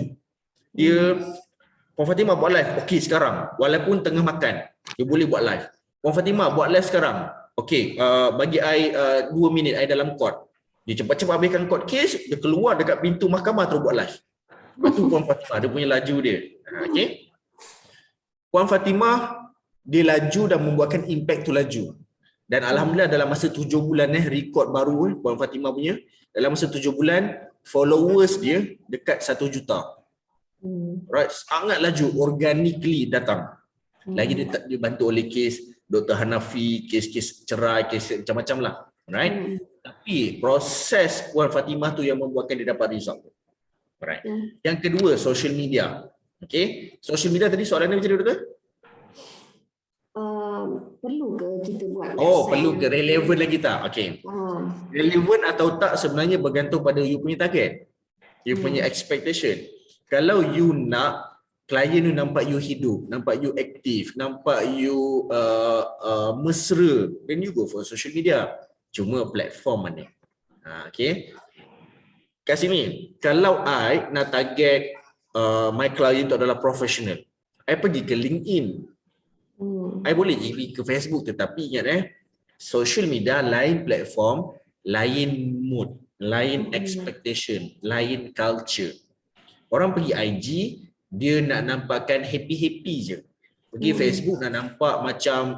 Puan Fatimah buat live, okey sekarang. Walaupun tengah makan, dia boleh buat live. Puan Fatimah buat live sekarang. Okey, bagi I 2 minit I dalam court. Dia cepat-cepat habiskan court case, dia keluar dekat pintu mahkamah terus buat live. Lepas tu Puan Fatimah, dia punya laju dia. Okey. Puan Fatimah, dia laju dan membuatkan impact tu laju. Dan alhamdulillah dalam masa 7 bulan rekod baru Puan Fatimah punya, dalam masa 7 bulan followers dia dekat 1 juta. Right, sangat laju, organically datang. Lagi dia dibantu oleh kes Dr. Hanafi, kes-kes cerai, kes macam-macam lah. Right? Tapi proses Puan Fatimah tu yang membuatkan dia dapat result. Right. Yang kedua, social media. Okay, social media tadi soalannya macam mana Doktor? Perlu ke kita buat perlu ke? Relevan lagi tak? Okay. Relevan atau tak sebenarnya bergantung pada you punya target. You punya expectation. Kalau you nak klien you nampak you hidup, nampak you aktif, nampak you mesra, then you go for social media. Cuma platform mana? Okay. Kat sini, kalau I nak target my client itu adalah professional, I pergi ke LinkedIn. I boleh pergi ke Facebook, tetapi ingat social media lain platform, lain mood, lain expectation, lain culture. Orang pergi IG, dia nak nampakkan happy-happy je. Pergi Facebook nak nampak macam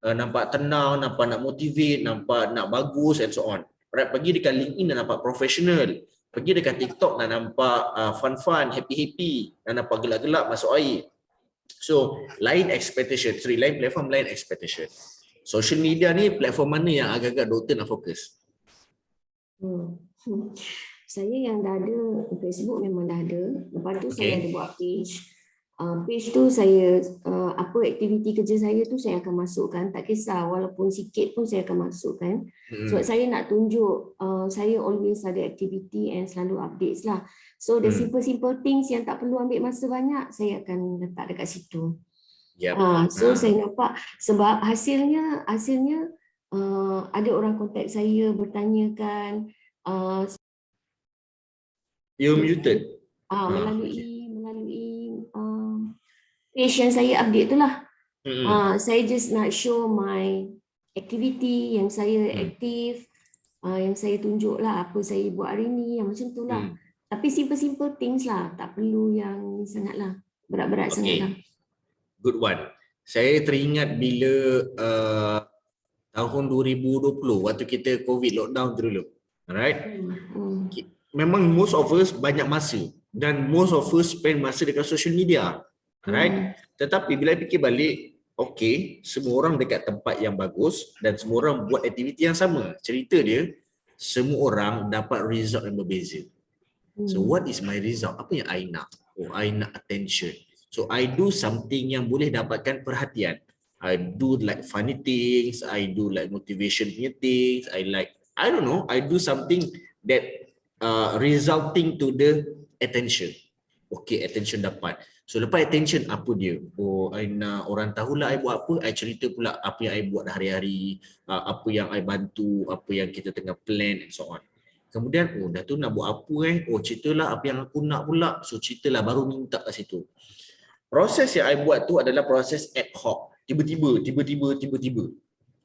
nampak tenang, nampak nak motivate, nampak nak bagus and so on. Right, pergi dekat LinkedIn nak nampak professional. Pergi dekat TikTok nak nampak fun-fun, happy-happy, nak nampak gelap-gelap masuk air. So, lain expectation. Lain platform, lain expectation. Social media ni platform mana yang agak-agak doktor nak fokus? Saya yang dah ada Facebook memang dah ada. Lepas tu saya ada buat page. Page tu saya apa aktiviti kerja saya tu saya akan masukkan, tak kisah walaupun sikit pun saya akan masukkan. Sebab saya nak tunjuk saya always ada aktiviti and selalu updates lah. So the simple things yang tak perlu ambil masa banyak saya akan letak dekat situ. So saya nampak sebab hasilnya ada orang kontak saya bertanyakan you're muted. Melalui page yang saya update tu lah. Saya just nak show my activity yang saya aktif, yang saya tunjuk lah apa saya buat hari ni, yang macam tu lah. Tapi simple things lah, tak perlu yang sangatlah berat-berat sangat lah. Good one. Saya teringat bila tahun 2020 waktu kita COVID lockdown tu dulu. Alright? Memang most of us banyak masa dan most of us spend masa dekat social media. Right? Tetapi bila fikir balik, semua orang dekat tempat yang bagus dan semua orang buat aktiviti yang sama. Cerita dia, semua orang dapat result yang berbeza. So what is my result? Apa yang I nak? I nak attention. So I do something yang boleh dapatkan perhatian. I do like funny things, I do like motivation punya things, I don't know, I do something that resulting to the attention. Attention dapat. So lepas attention apa dia? I nak orang tahulah I buat apa, I cerita pula apa yang I buat hari-hari, apa yang I bantu, apa yang kita tengah plan and so on. Kemudian dah tu nak buat apa ceritalah apa yang aku nak pula. So ceritalah, baru minta kat situ. Proses yang I buat tu adalah proses ad hoc. Tiba-tiba.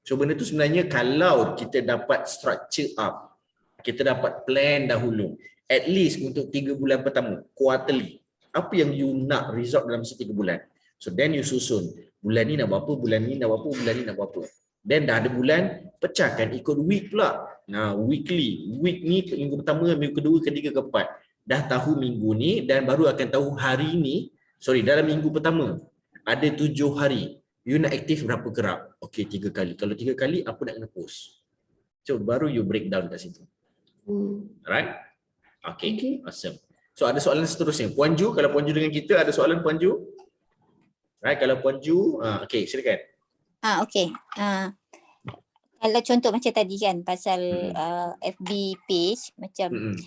So benda tu sebenarnya kalau kita dapat structure up, kita dapat plan dahulu, at least untuk 3 bulan pertama, quarterly. Apa yang you nak result dalam masa 3 bulan. So then you susun. Bulan ni nak buat apa, bulan ni nak buat apa, bulan ni nak buat apa. Then dah ada bulan, pecahkan ikut week pula. Weekly. Week ni minggu pertama, minggu kedua, ketiga, keempat. Dah tahu minggu ni dan baru akan tahu hari ni, dalam minggu pertama ada 7 hari. You nak aktif berapa gerak? 3 kali. Kalau 3 kali, apa nak kena post? So baru you break down kat situ. Right? Okay. Awesome. So ada soalan seterusnya. Puan Ju, kalau Puan Ju dengan kita ada soalan Puan Ju? Right, kalau Puan Ju, okay, silakan. Okey. Kalau contoh macam tadi kan pasal FB page macam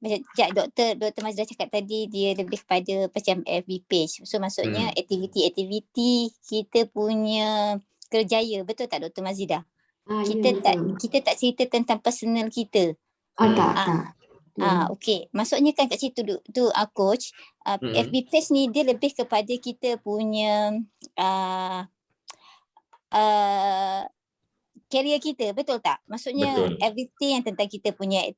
macam Dr. Mazda cakap tadi dia lebih kepada macam FB page. So maksudnya aktiviti-aktiviti kita punya kerjaya, betul tak Dr. Mazida? Kita tak cerita tentang personal kita. Tak. Okey. Maksudnya kan kat situ tu coach, FB page ni dia lebih kepada kita punya career kita, betul tak? Maksudnya everything yang tentang kita punya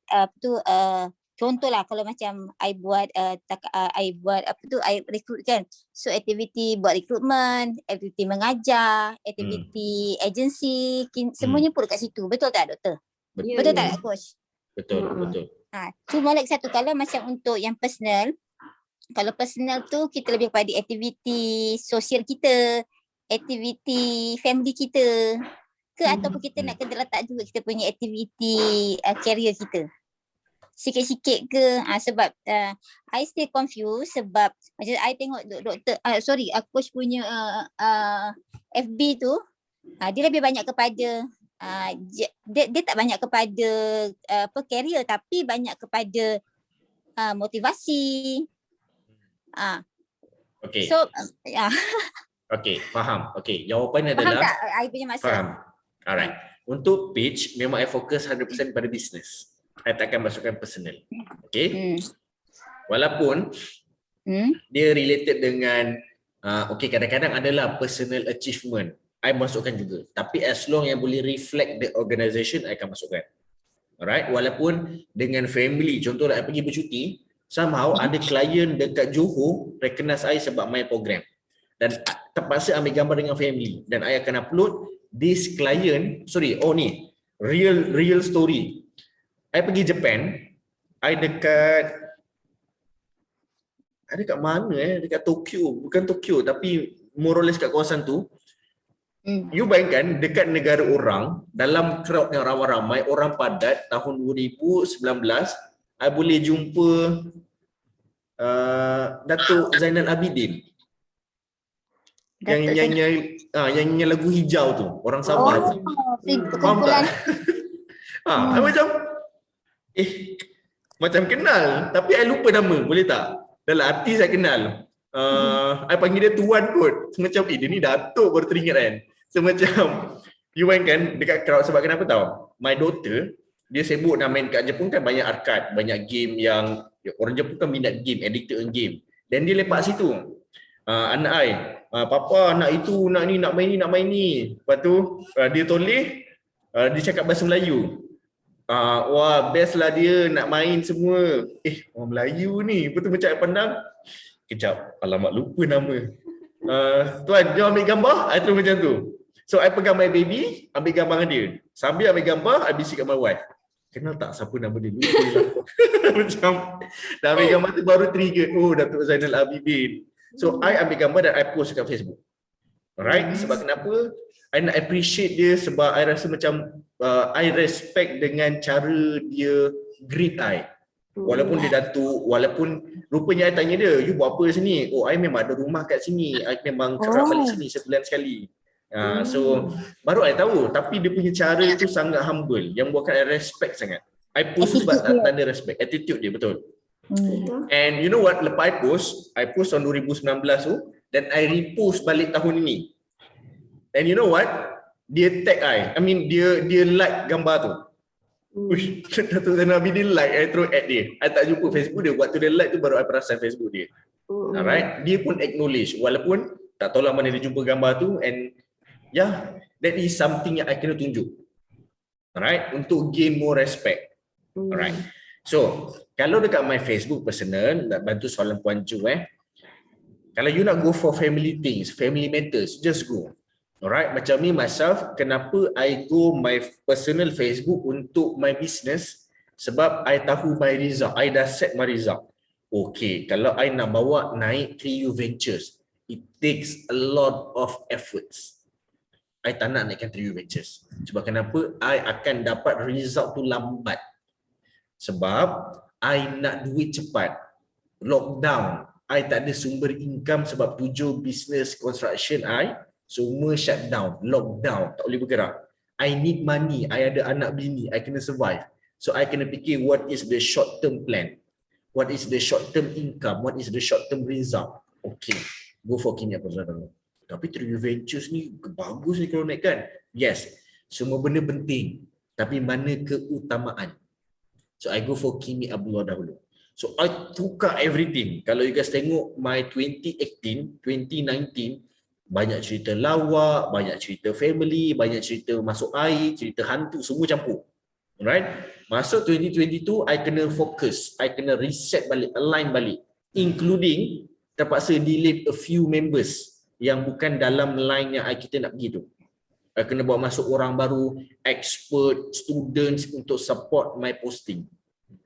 contohlah kalau macam I buat I recruit kan. So aktiviti buat recruitment, aktiviti mengajar, aktiviti agency, semuanya pun kat situ. Betul tak doktor? Betul tak coach? Betul. Cuma lagi satu, kalau macam untuk yang personal, kalau personal tu kita lebih kepada aktiviti sosial kita, aktiviti family kita ke ataupun kita nak kena letak juga kita punya aktiviti career kita sikit-sikit ke, sebab I still confused sebab macam I tengok doktor coach punya FB tu dia lebih banyak kepada dia tak banyak kepada career tapi banyak kepada motivasi. Okay. So Okay, faham. Okay, jawapannya faham adalah tak I punya maksud? Faham. Alright. Untuk page memang I fokus 100% pada business. I takkan masukkan personal. Okay. Walaupun dia related dengan okay, kadang-kadang adalah personal achievement. I masukkan juga. Tapi as long yang boleh reflect the organisation, I akan masukkan. Alright. Walaupun dengan family, contohlah I pergi bercuti, somehow ada klien dekat Johor recognize I sebab my program. Dan terpaksa ambil gambar dengan family. Dan I akan upload this client, real story. I pergi Japan, I dekat mana dekat Tokyo, bukan Tokyo tapi more or less kat kawasan tu. You bayangkan dekat negara orang, dalam crowd yang ramai-ramai, orang padat tahun 2019, I boleh jumpa Datuk Zainal Abidin. Yang nyanyi lagu hijau tu, orang Sabah tu. Faham tak? I macam kenal tapi I lupa nama, boleh tak? Dalam hati saya kenal. I panggil dia tuan kot. Semacam dia ni datuk baru teringat kan. Semacam you bayangkan dekat crowd, sebab kenapa tahu? My daughter dia sibuk nak main kat Jepun kan, banyak arcade, banyak game yang orang Jepun kan minat game, addicted on game. Dan dia lepak situ. Anak I, papa nak itu, nak ni, nak main ni, nak main ni. Lepas tu dia toleh, dia cakap bahasa Melayu. Wah, best lah dia nak main semua. Orang Melayu ni. Lepas tu macam pandang, kejap, alamak lupa nama. Tuan, jom ambil gambar. I terus macam tu. So I pegang my baby, ambil gambar dengan dia. Sambil ambil gambar, I bisik kat my wife. Kenal tak siapa nama dia? Lupa lah. Macam dah ambil gambar tu baru trigger. Oh, Datuk Zainal Abidin. So I ambil gambar dan I post kat Facebook. Alright, sebab kenapa? I nak appreciate dia sebab I rasa macam I respect dengan cara dia greet I. Walaupun dia datuk, walaupun rupanya I tanya dia, you buat apa sini? Oh, I memang ada rumah kat sini. I memang kerap balik sini sebulan sekali. So baru I tahu, tapi dia punya cara tu sangat humble yang buatkan I respect sangat. I post sebab tanda respect, attitude dia betul. And you know what, lepas I post tahun 2019 tu dan I repost balik tahun ini. And you know what, dia tag I mean dia like gambar tu. Uish, Datuk Zainal Abidin like, I terus add dia. I tak jumpa Facebook dia, waktu dia like tu baru I perasan Facebook dia. Alright, dia pun acknowledge walaupun tak tahu lah mana dia jumpa gambar tu. And that is something yang I kena tunjuk. Alright, untuk gain more respect. Alright. So, kalau dekat my Facebook personal, nak bantu soalan Puan Ju kalau you nak go for family things, family matters, just go. Alright, macam me myself, kenapa I go my personal Facebook untuk my business? Sebab I tahu my result, I dah set my result. Okay, kalau I nak bawa naik 3U Ventures, it takes a lot of efforts. I tak nak naikkan 3U Ventures. Sebab kenapa? I akan dapat result tu lambat. Sebab I nak duit cepat. Lockdown. I tak ada sumber income sebab 7 business construction I semua shut down, lockdown, tak boleh bergerak. I need money, I ada anak bini, I kena survive. So I kena fikir what is the short term plan? What is the short term income? What is the short term result? Okay, go for Kimi Abdul Rahman. Tapi Trio Ventures ni bagus ni kalau naikkan. Yes, semua benda penting. Tapi mana keutamaan? So I go for Kimi Abdullah dahulu. So I tukar everything. Kalau you guys tengok my 2018, 2019, banyak cerita lawak, banyak cerita family, banyak cerita masuk air, cerita hantu, semua campur. Alright? Masuk 2022, I kena fokus. I kena reset balik, align balik. Including terpaksa delete a few members yang bukan dalam line yang kita nak pergi tu. I kena bawa masuk orang baru, expert, students untuk support my posting.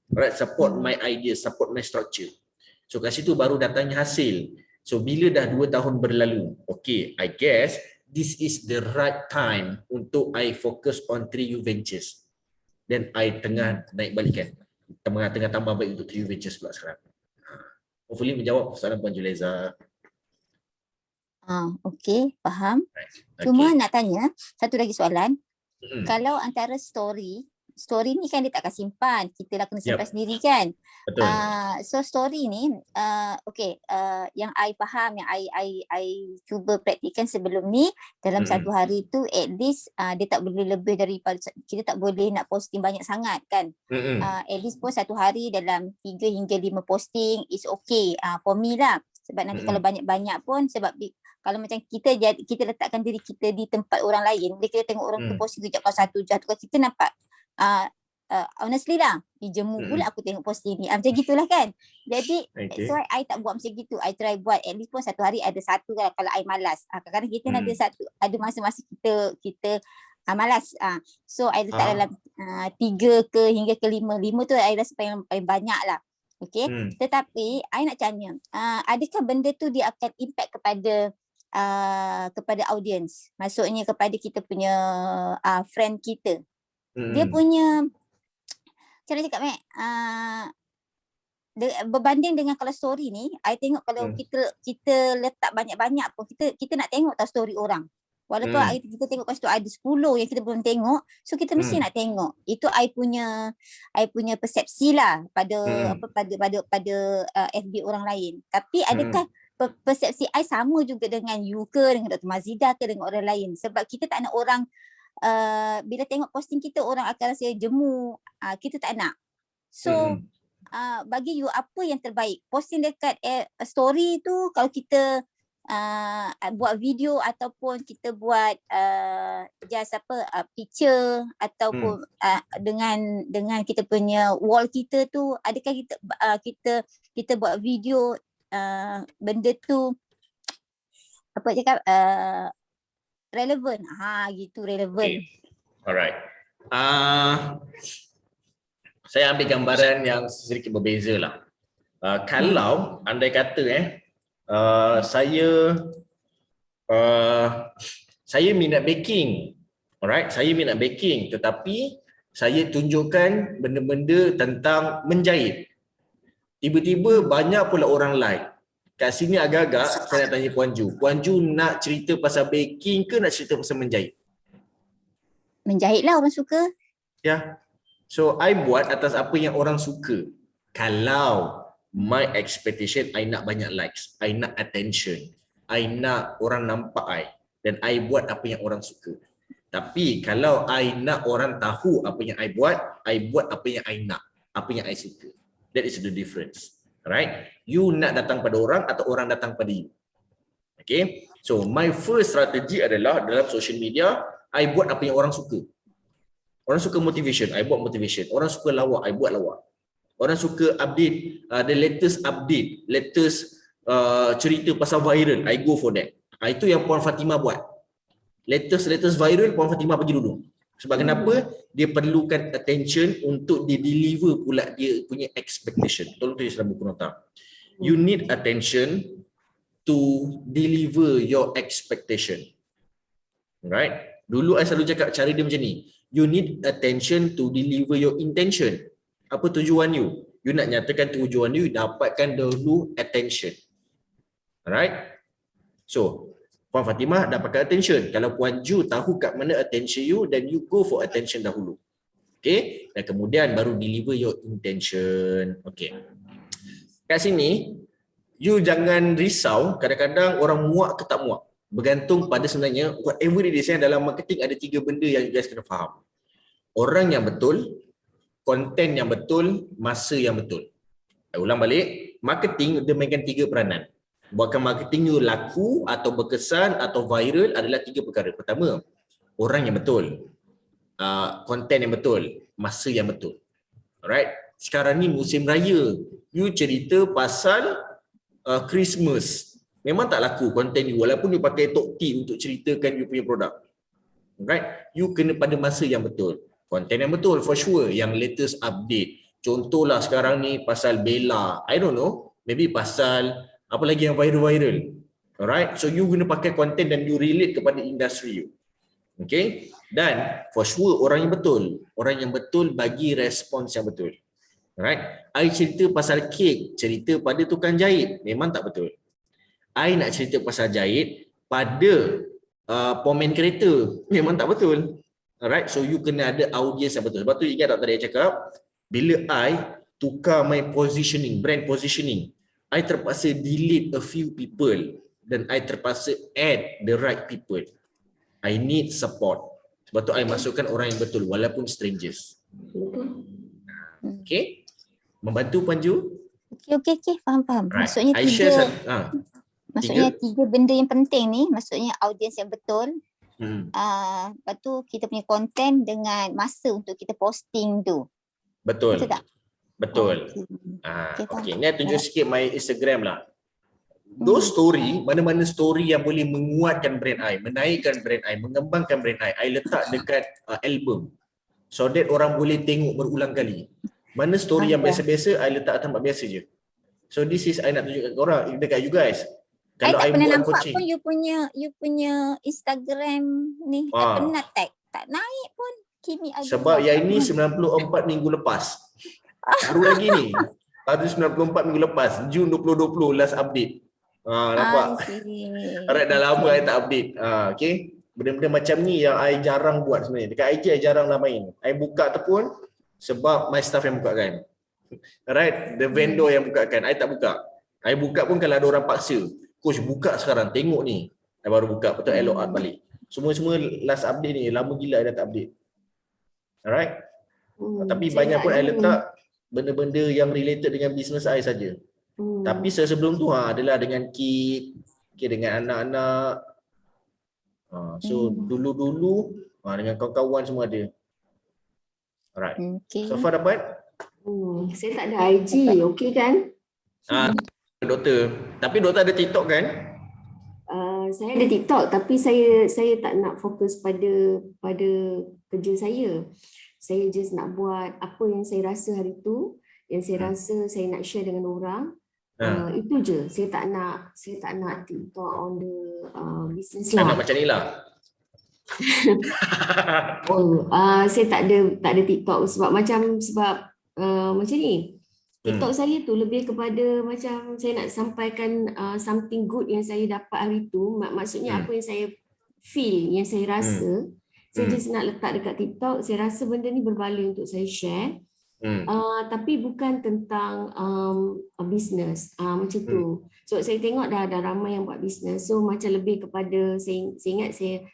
Right, support my idea, support my structure. So kat situ baru datangnya hasil. So bila dah 2 tahun berlalu, okay, I guess this is the right time untuk I focus on 3U Ventures. Then I tengah naik balikan. Tengah tambah baik untuk 3U Ventures pula sekarang. Hopefully menjawab soalan Puan Julaiza. Okay, faham. Right. Cuma nak tanya satu lagi soalan. Kalau antara story ni kan dia tak akan simpan, kita lah kena simpan sendiri kan. Betul. So story ni yang I faham, yang I cuba praktikan sebelum ni dalam satu hari tu at least dia tak boleh lebih daripada, kita tak boleh nak posting banyak sangat kan. At least pun satu hari dalam 3 hingga 5 posting is okay for me lah. Sebab nanti kalau banyak-banyak pun, sebab kalau macam kita letakkan diri kita di tempat orang lain, bila kita tengok orang tu posting tu satu jam, kita nampak honestly lah, di jemu pula aku tengok posting ni, macam gitulah kan. Jadi so I tak buat macam gitu. I try buat at least pun satu hari ada satu lah kalau I malas. Kadang-kadang kita ada masa-masa kita malas. So I letak dalam 3 ke hingga ke 5 tu I rasa paling banyak lah. Okay. Tetapi I nak tanya, adakah benda tu dia akan impact kepada audience, maksudnya kepada kita punya friend kita. Dia punya, macam mana cakap berbanding dengan kalau story ni, I tengok kalau kita letak banyak-banyak pun, kita nak tengok tahu story orang. Walaupun kita tengok kat situ ada 10 yang kita belum tengok, so kita mesti nak tengok. Itu I punya persepsi lah pada FB orang lain. Tapi adakah persepsi I sama juga dengan you ke, dengan Dr. Mazidah ke, dengan orang lain? Sebab kita tak nak orang bila tengok posting kita orang akan rasa jemu, kita tak nak. So bagi you apa yang terbaik? Posting dekat story tu, kalau kita buat video ataupun kita buat just picture ataupun dengan kita punya wall kita tu, adakah kita buat video benda tu apa cakap relevan. Gitu relevan. Okay. Alright. Saya ambil gambaran yang sedikit berbeza lah. Kalau andai kata saya minat baking. Alright, saya minat baking, tetapi saya tunjukkan benda-benda tentang menjahit. Tiba-tiba banyak pula orang like. Kat sini agak-agak saya nak tanya Puan Ju. Puan Ju nak cerita pasal baking ke nak cerita pasal menjahit? Menjahit lah, orang suka. Ya. So I buat atas apa yang orang suka. Kalau my expectation, I nak banyak likes, I nak attention, I nak orang nampak I, dan I buat apa yang orang suka. Tapi kalau I nak orang tahu apa yang I buat apa yang I nak, apa yang I suka. That is the difference. Alright, you nak datang pada orang atau orang datang pada you. Okay, so my first strategy adalah dalam social media, I buat apa yang orang suka. Orang suka motivation, I buat motivation. Orang suka lawak, I buat lawak. Orang suka update, the latest update, latest cerita pasal viral, I go for that. Itu yang Puan Fatimah buat. Latest viral, Puan Fatimah pergi dulu. Sebab kenapa? Dia perlukan attention untuk dia deliver pula dia punya expectation. Tolong tulis dalam buku nota. You need attention to deliver your expectation. Right? Dulu saya selalu cakap cara dia macam ni. You need attention to deliver your intention. Apa tujuan you? you nak nyatakan tujuan you, dapatkan dulu attention. Alright? So, Puan Fatimah dapatkan attention. Kalau Puan Ju tahu kat mana attention you, then you go for attention dahulu. Okay? Dan kemudian baru deliver your intention. Okay. Kat sini, you jangan risau kadang-kadang orang muak ke tak muak. Bergantung pada sebenarnya, whatever it is, dalam marketing ada 3 benda yang you guys kena faham. Orang yang betul, konten yang betul, masa yang betul. Saya ulang balik, marketing dia mainkan 3 peranan. Buatkan marketing you laku atau berkesan atau viral adalah 3 perkara. Pertama, orang yang betul, konten yang betul, masa yang betul. Alright, sekarang ni musim raya, you cerita pasal Christmas, memang tak laku konten you walaupun you pakai Tok T untuk ceritakan you punya produk. Alright, you kena pada masa yang betul, konten yang betul for sure, yang latest update. Contohlah sekarang ni pasal Bella, I don't know, maybe pasal apa lagi yang viral-viral. Alright, so you guna pakai konten dan you relate kepada industri you. Okay, dan for sure orang yang betul bagi respons yang betul. Alright, I cerita pasal kek, cerita pada tukang jahit, memang tak betul. I nak cerita pasal jahit pada pomen kereta, memang tak betul. Alright, so you kena ada audience yang betul. Sebab tu ingat tak tadi I cakap, bila I tukar my positioning, brand positioning, I terpaksa delete a few people dan I terpaksa add the right people. I need support. Sebab tu I masukkan orang yang betul walaupun strangers. Okay? Membantu Puan Ju? Okey, faham. Right. Maksudnya Aisyah, maksudnya tiga benda yang penting ni, maksudnya audiens yang betul. Lepas tu kita punya konten dengan masa untuk kita posting tu. Betul. Betul tak? Betul. Okay. Ni tunjuk sikit my Instagram lah. Those story, mana-mana story yang boleh menguatkan brand I, menaikkan brand I, mengembangkan brand I letak dekat album. So that orang boleh tengok berulang kali. Mana story yang biasa-biasa, I letak tempat biasa je. So this is I nak tunjukkan ke orang, dekat you guys. Kalau I tak pernah buat nampak coaching pun you punya Instagram ni. Tak pernah tag. Tak naik pun. Kimi Agung. Sebab yang ini 94 minggu lepas. Baru lagi ni. Ada 94 minggu lepas. Jun 2020 last update. Nampak? Alright, dah lama I tak update. Okay. Benda-benda macam ni yang I jarang buat sebenarnya. Dekat IG I jarang lah main. I buka tu pun sebab my staff yang bukakan. Alright, the vendor yang bukakan. I tak buka. I buka pun kalau ada orang paksa. Coach buka sekarang, tengok ni. I baru buka, betul I log out balik. Semua last update ni, lama gila I dah tak update. Alright. Tapi banyak pun I letak benda-benda yang related dengan business I saja. Tapi sebelum tu adalah dengan kid, dengan anak-anak. So dulu-dulu dengan kawan-kawan semua ada. Alright. So far dapat? Saya tak ada IG, okey kan? Doktor. Tapi doktor ada TikTok kan? Saya ada TikTok tapi saya tak nak fokus pada kerja saya. Saya just nak buat apa yang saya rasa hari tu, yang saya rasa saya nak share dengan orang. Itu je. Saya tak nak TikTok on the business lah. Nak macam ni lah. Saya tak ada TikTok sebab macam ni. TikTok saya tu lebih kepada macam saya nak sampaikan something good yang saya dapat hari tu. Maksudnya apa yang saya feel, yang saya rasa, saya just nak letak dekat TikTok. Saya rasa benda ni berbalik untuk saya share. Tapi bukan tentang business macam tu. So saya tengok dah ramai yang buat business. So macam lebih kepada saya ingat saya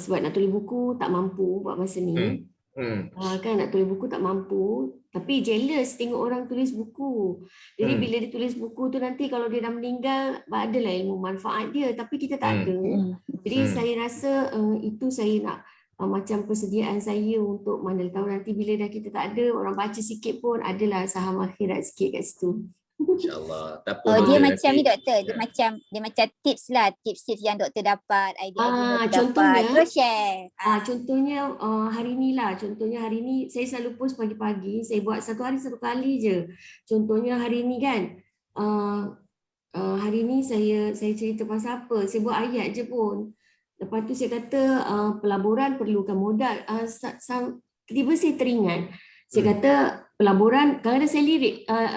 sebab nak tulis buku tak mampu buat masa ni. Kan nak tulis buku tak mampu, tapi jealous tengok orang tulis buku. Jadi bila dia tulis buku tu nanti kalau dia dah meninggal adalah ilmu manfaat dia, tapi kita tak ada. Jadi saya rasa itu saya nak macam persediaan saya untuk mana tahu nanti bila dah kita tak ada, orang baca sikit pun adalah saham akhirat sikit kat situ. InsyaAllah. Tak apa. Dia macam ni doktor, dia macam tips lah, tips yang doktor dapat, idea contohnya, dapat, terus share. Contohnya hari ni saya selalu post pagi-pagi, saya buat satu hari satu kali je. Contohnya hari ni kan, hari ni saya cerita pasal apa, saya buat ayat je pun. Lepas tu saya kata pelaburan perlukan modal. Tiba-tiba saya teringat, saya kata pelaburan, kadang-kadang saya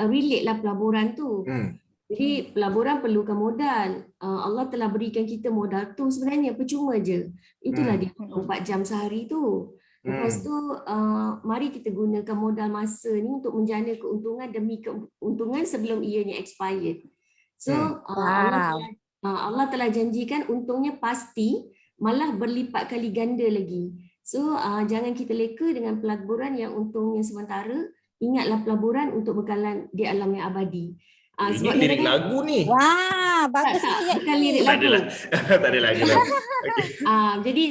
relate lah pelaburan tu. Jadi pelaburan perlukan modal. Allah telah berikan kita modal tu sebenarnya percuma je. Itulah dia 24 jam sehari tu. Lepas tu mari kita gunakan modal masa ni untuk menjana keuntungan demi keuntungan sebelum ianya expired. So Allah telah janjikan untungnya pasti, malah berlipat kali ganda lagi. So jangan kita leka dengan pelaburan yang untungnya sementara. Ingatlah pelaburan untuk bekalan di alam yang abadi. Ini lirik lagu ni. Wah, bagus ayat bukan ni. lirik Tak ada lagu. lah. Tak ada lagi lah. Okay. Jadi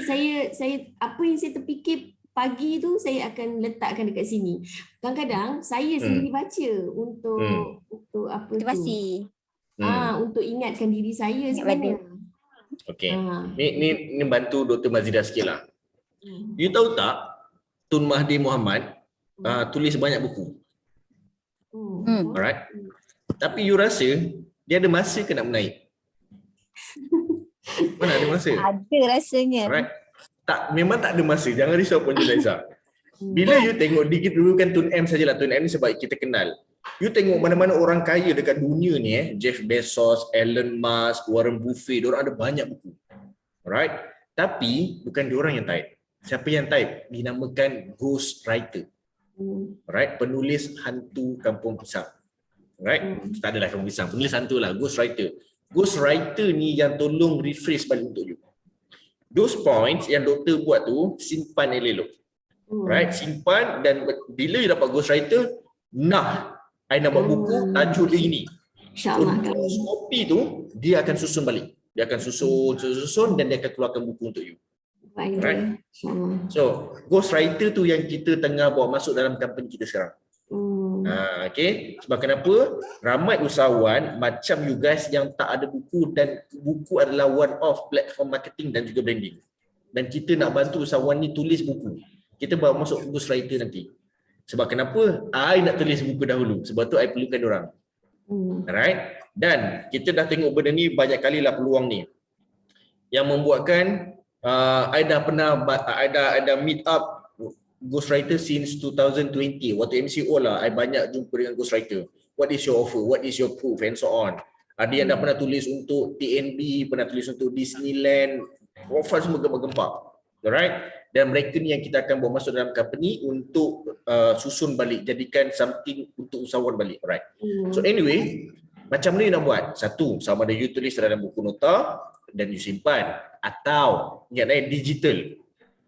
saya apa yang saya terfikir pagi tu saya akan letakkan dekat sini. Kadang-kadang saya sendiri baca untuk apa tu? Motivasi. Untuk ingatkan diri saya sebenarnya. Okay. Ni bantu Dr. Mazidah sikit lah. You tahu tak, Tun Mahathir Mohamad tulis banyak buku. Alright. Tapi you rasa dia ada masa ke nak menaik? Mana ada masa? Ada rasanya. Alright. Tak, memang tak ada masa. Jangan risau pun Julaiza. Bila you tengok dulu kan Tun M sajalah. Tun M ni sebab kita kenal. You tengok mana-mana orang kaya dekat dunia ni Jeff Bezos, Elon Musk, Warren Buffett, diorang ada banyak buku. Alright. Tapi bukan diorang yang type. Siapa yang type? Dinamakan ghost writer. Alright, penulis hantu kampung pisang. Alright, tak adalah kampung pisang, penulis hantu lah, ghost writer. Ghost writer ni yang tolong rephrase balik untuk you. Those points yang doktor buat tu, simpan elok-elok. Right, simpan, dan bila you dapat ghost writer, I nak buat buku, tajuk dia ini. InsyaAllah. So, copy tu, dia akan susun balik. Dia akan susun dan dia akan keluarkan buku untuk you. Right. So, ghost writer tu yang kita tengah bawa masuk dalam company kita sekarang. Okay. Sebab kenapa? Ramai usahawan macam you guys yang tak ada buku, dan buku adalah one of platform marketing dan juga branding. Dan kita nak bantu usahawan ni tulis buku. Kita bawa masuk ghost writer nanti. Sebab kenapa? I nak tulis buku dahulu. Sebab tu I perlukan diorang. Alright. Dan kita dah tengok benda ni banyak kali lah peluang ni. Yang membuatkan I dah meet up ghostwriter since 2020. Waktu MCO lah, I banyak jumpa dengan ghostwriter. What is your offer? What is your proof? And so on. Ada yang dah pernah tulis untuk TNB, pernah tulis untuk Disneyland. Profile semua gempak-gempak. Alright? Dan mereka ni yang kita akan bawa masuk dalam company untuk susun balik. Jadikan something untuk usahawan balik. Alright? So anyway, macam mana you nak buat? Satu, sama ada you tulis dalam buku nota dan you simpan. Atau, ingat digital.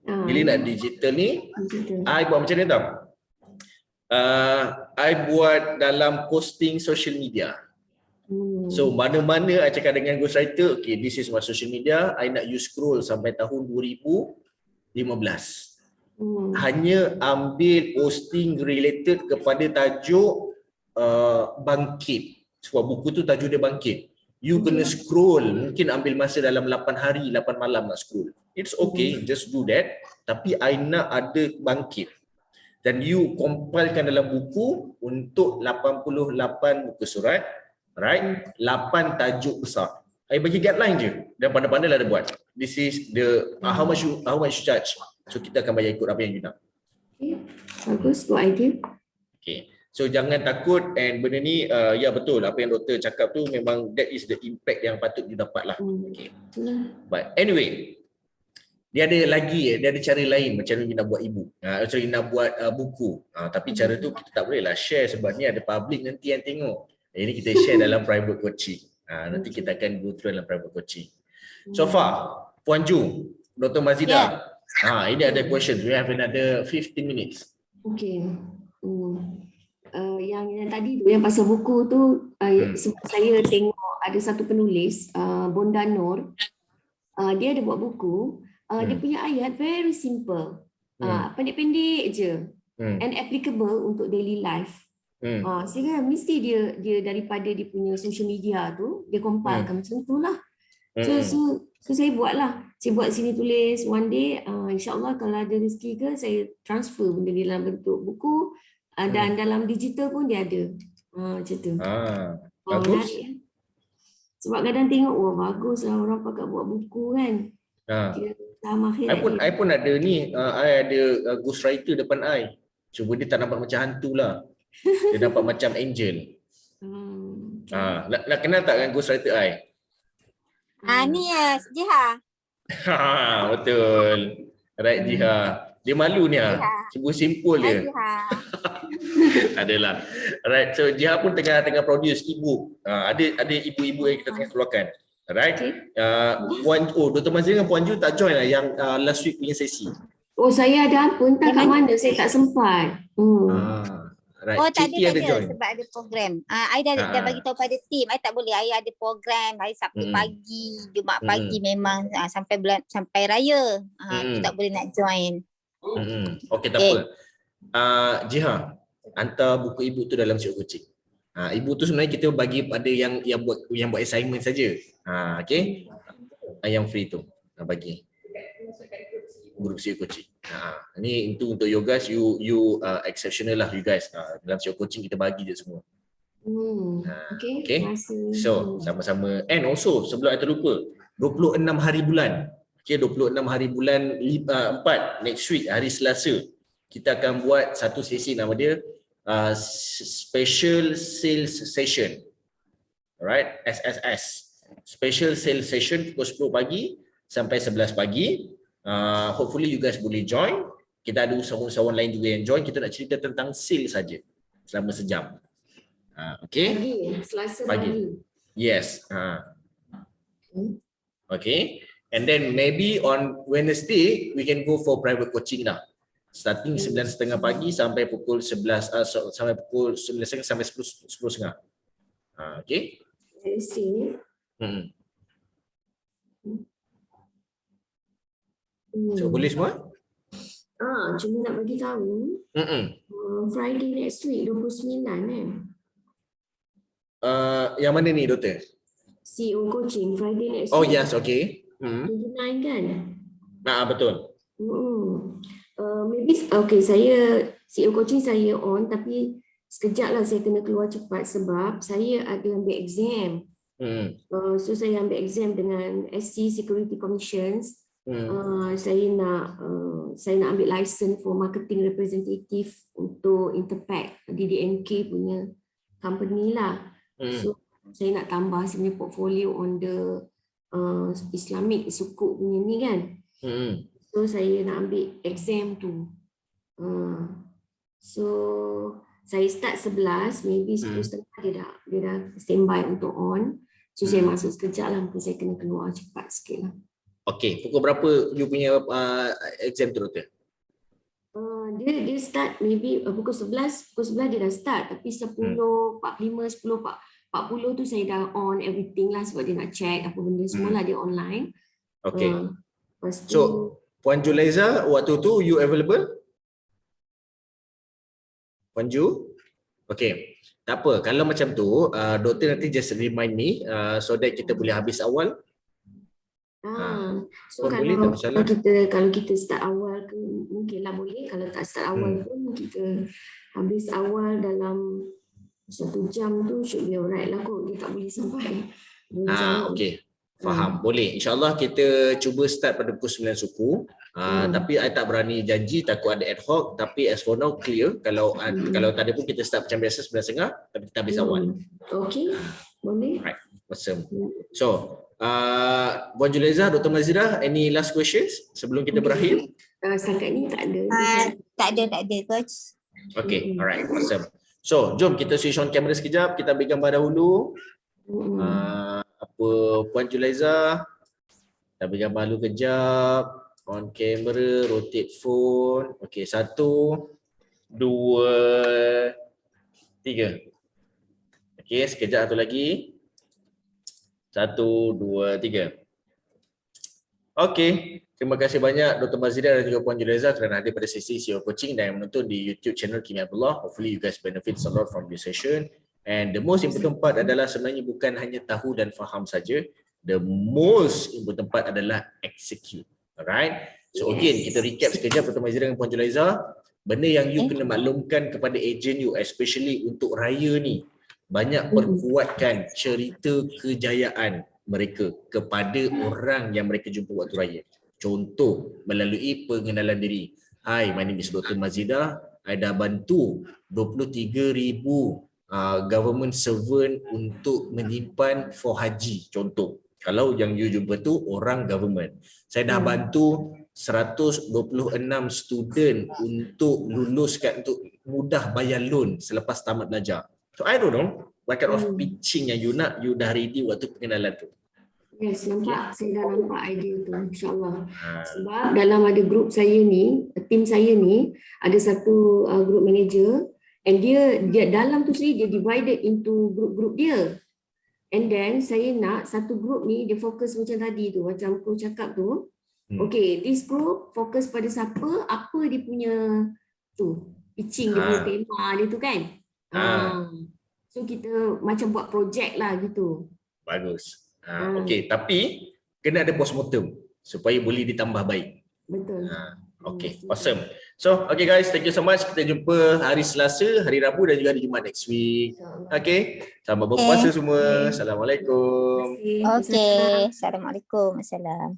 Bila nak digital ni, I buat macam ni tau. I buat dalam posting social media. So mana-mana I cakap dengan ghostwriter, okay, this is my social media, I nak you scroll sampai tahun 2015. Hanya ambil posting related kepada tajuk bangkit. Sebab buku tu tajuk dia bangkit. You kena scroll, mungkin ambil masa dalam 8 hari, 8 malam nak scroll. It's okay, just do that. Tapi I nak ada bangkit. Dan you compilekan dalam buku untuk 88 muka surat. Right? 8 tajuk besar. I bagi guideline je. Dan pandai-pandai lah dia buat. This is the how much you charge. So kita akan bayar ikut apa yang you nak. Okay. Bagus, good idea. Okay. So jangan takut, and benda ni ya betul apa yang doktor cakap tu, memang that is the impact yang patut didapat lah. Okay. But anyway, dia ada lagi, dia ada cara lain macam mana nak buat ebook. Macam nak buat buku. Tapi cara tu kita tak boleh lah share sebab ni ada public nanti yang tengok. Ini kita share dalam private coaching. Nanti kita akan go through dalam private coaching. So far, Puan Ju, Dr. Mazidah. Ini ada question. We have another 15 minutes. Okay. Yang tadi tu, yang pasal buku tu, saya tengok ada satu penulis, Bonda Nur, dia ada buat buku, dia punya ayat very simple, pendek-pendek je, and applicable untuk daily life. Sehingga mesti dia daripada dia punya social media tu, dia compilekan macam tu lah. So saya buatlah, saya buat sini tulis, one day insyaAllah kalau ada rezeki ke, saya transfer benda ni dalam bentuk buku. Dan dalam digital pun dia ada. Macam tu. Bagus. Sebab kadang tengok, bagus lah orang pakai buat buku kan. I pun ada ni, I ada ghostwriter depan I. Cuma dia tak nampak macam hantu lah. Dia nampak macam angel. Nak kenal tak dengan ghostwriter I? Ni ya, Jiha. Betul. Right, Jiha. Dia malu ni Jiha. Simpul dia. Jiha. Adalah. Right. So Jiha pun tengah produce ebook. Ada ibu-ibu yang kita tengah keluarkan. Right. Dr. Mazrina dengan Puan Ju tak join lah yang last week punya sesi. Oh, saya ada apa? Entah kat mana, saya tak sempat. Right. Oh, tak Citi ada join. sebab ada program. I dah bagi tahu pada team. I tak boleh. I ada program hari Sabtu pagi, Jumaat pagi memang sampai raya. Tu tak boleh nak join. Okey, tak apa. Jiha, hantar buku ibu tu dalam siok kucing. Ibu tu sebenarnya kita bagi pada yang buat assignment saja. Okey. Yang free tu bagi grup siok kucing. Ini untuk you guys, you exceptional lah you guys. Dalam siok coaching kita bagi je semua. Okay. So sama-sama. And also sebelum saya terlupa, 26 hari bulan. Okay, 26 hari bulan 4 next week hari Selasa. Kita akan buat satu sesi nama dia Special Sales Session. Alright, SSS. Special Sales Session pukul 10 pagi sampai 11 pagi. Hopefully you guys boleh join. Kita ada usahawan-usahawan lain juga yang join. Kita nak cerita tentang sales saja selama sejam. Okay. Selasa pagi. Yes. Okay. And then maybe on Wednesday we can go for private coaching lah. Starting 9:30 pagi sampai pukul 11 sampai pukul 9:30 sampai 10:30. Okay. Wednesday. So boleh semua? Cuma nak bagi tahu. Friday next week 29 yang mana ni doktor? CEO coaching Friday next week. Oh week. yes, okay. 29 kan? Betul. Maybe okay, saya CEO coaching saya on, tapi sekejap lah saya kena keluar cepat sebab saya ada ambil exam. So saya ambil exam dengan SC Security Commissions. Saya nak ambil license for marketing representative untuk Interpack DDNK punya company lah. So saya nak tambah sebenarnya portfolio on the Islamic sukuk punya ni kan. So saya nak ambil exam tu. So saya start 11, maybe 10:30 dia dah standby untuk on. So saya masuk sekejap lah, mungkin saya kena keluar cepat sikit lah. Okay, pukul berapa you punya exam tu doktor? Dia start maybe pukul 11 dia dah start, tapi 10:45, 10:40 tu saya dah on everything lah sebab dia nak check apa benda semua lah, dia online. Okay. So Puan Julaiza, waktu tu you available? Puan Ju? Okay. Tak apa, kalau macam tu doktor nanti just remind me so that kita boleh habis awal. So kalau kita start awal ke mungkinlah boleh, kalau tak start awal pun kita habis awal dalam 1 jam tu should be alright lah kot, dia tak boleh sampai. Okay, faham. Boleh, InsyaAllah kita cuba start pada pukul 9 suku. Tapi I tak berani janji, takut ada ad hoc. Tapi as for now clear, kalau tak ada pun kita start macam biasa 9:30, tapi kita habis awal. Okay, boleh. Right, awesome. So Puan Julaiza, Dr. Mazira, any last questions sebelum kita berakhir? Setakat ni tak ada. Tak ada coach. Okay, alright, awesome. So, jom kita switch on kamera sekejap, kita ambil gambar dahulu. Puan Julaiza, kita ambil gambar dulu kejap. On camera, rotate phone. Okay, 1, 2, 3. Okay, sekejap satu lagi. 1, 2, 3. Okey, terima kasih banyak Dr. Mazira dan juga Puan Julaiza kerana hadir pada sesi CEO Coaching dan menonton di YouTube channel Kimi Abdullah. Hopefully you guys benefit a lot from this session. And the most important part adalah sebenarnya bukan hanya tahu dan faham saja. The most important part adalah execute. Alright? So again, kita recap sekejap Dr. Mazira dan Puan Julaiza. Benda yang you kena maklumkan kepada agent you, especially untuk raya ni, banyak perkuatkan cerita kejayaan mereka kepada orang yang mereka jumpa waktu raya. Contoh, melalui pengenalan diri. Hi, my name is Dr. Mazida. I dah bantu 23,000 government servant untuk menyimpan for haji, contoh. Kalau yang you jumpa tu orang government. Saya dah bantu 126 student untuk luluskan, untuk mudah bayar loan selepas tamat belajar. So I don't know what kind of pitching yang you nak, you dah ready waktu pengenalan tu. Yes, nampak. Saya dah nampak idea tu, insyaAllah. Sebab dalam ada grup saya ni, tim saya ni, ada satu group manager, and dia dalam tu sendiri dia divided into group-group dia. And then saya nak satu group ni dia fokus macam tadi tu, macam aku cakap tu. Okay, this group fokus pada siapa, apa dia punya tu, pitching dia punya tema dia tu kan. So kita macam buat projek lah gitu. Bagus. Okey, tapi kena ada postmortem supaya boleh ditambah baik. Betul. Okay, awesome. So, okay guys, thank you so much. Kita jumpa hari Selasa, hari Rabu dan juga hari Jumaat next week. Okay, selamat berpuasa semua. Assalamualaikum. Okay. Assalamualaikum. Assalam.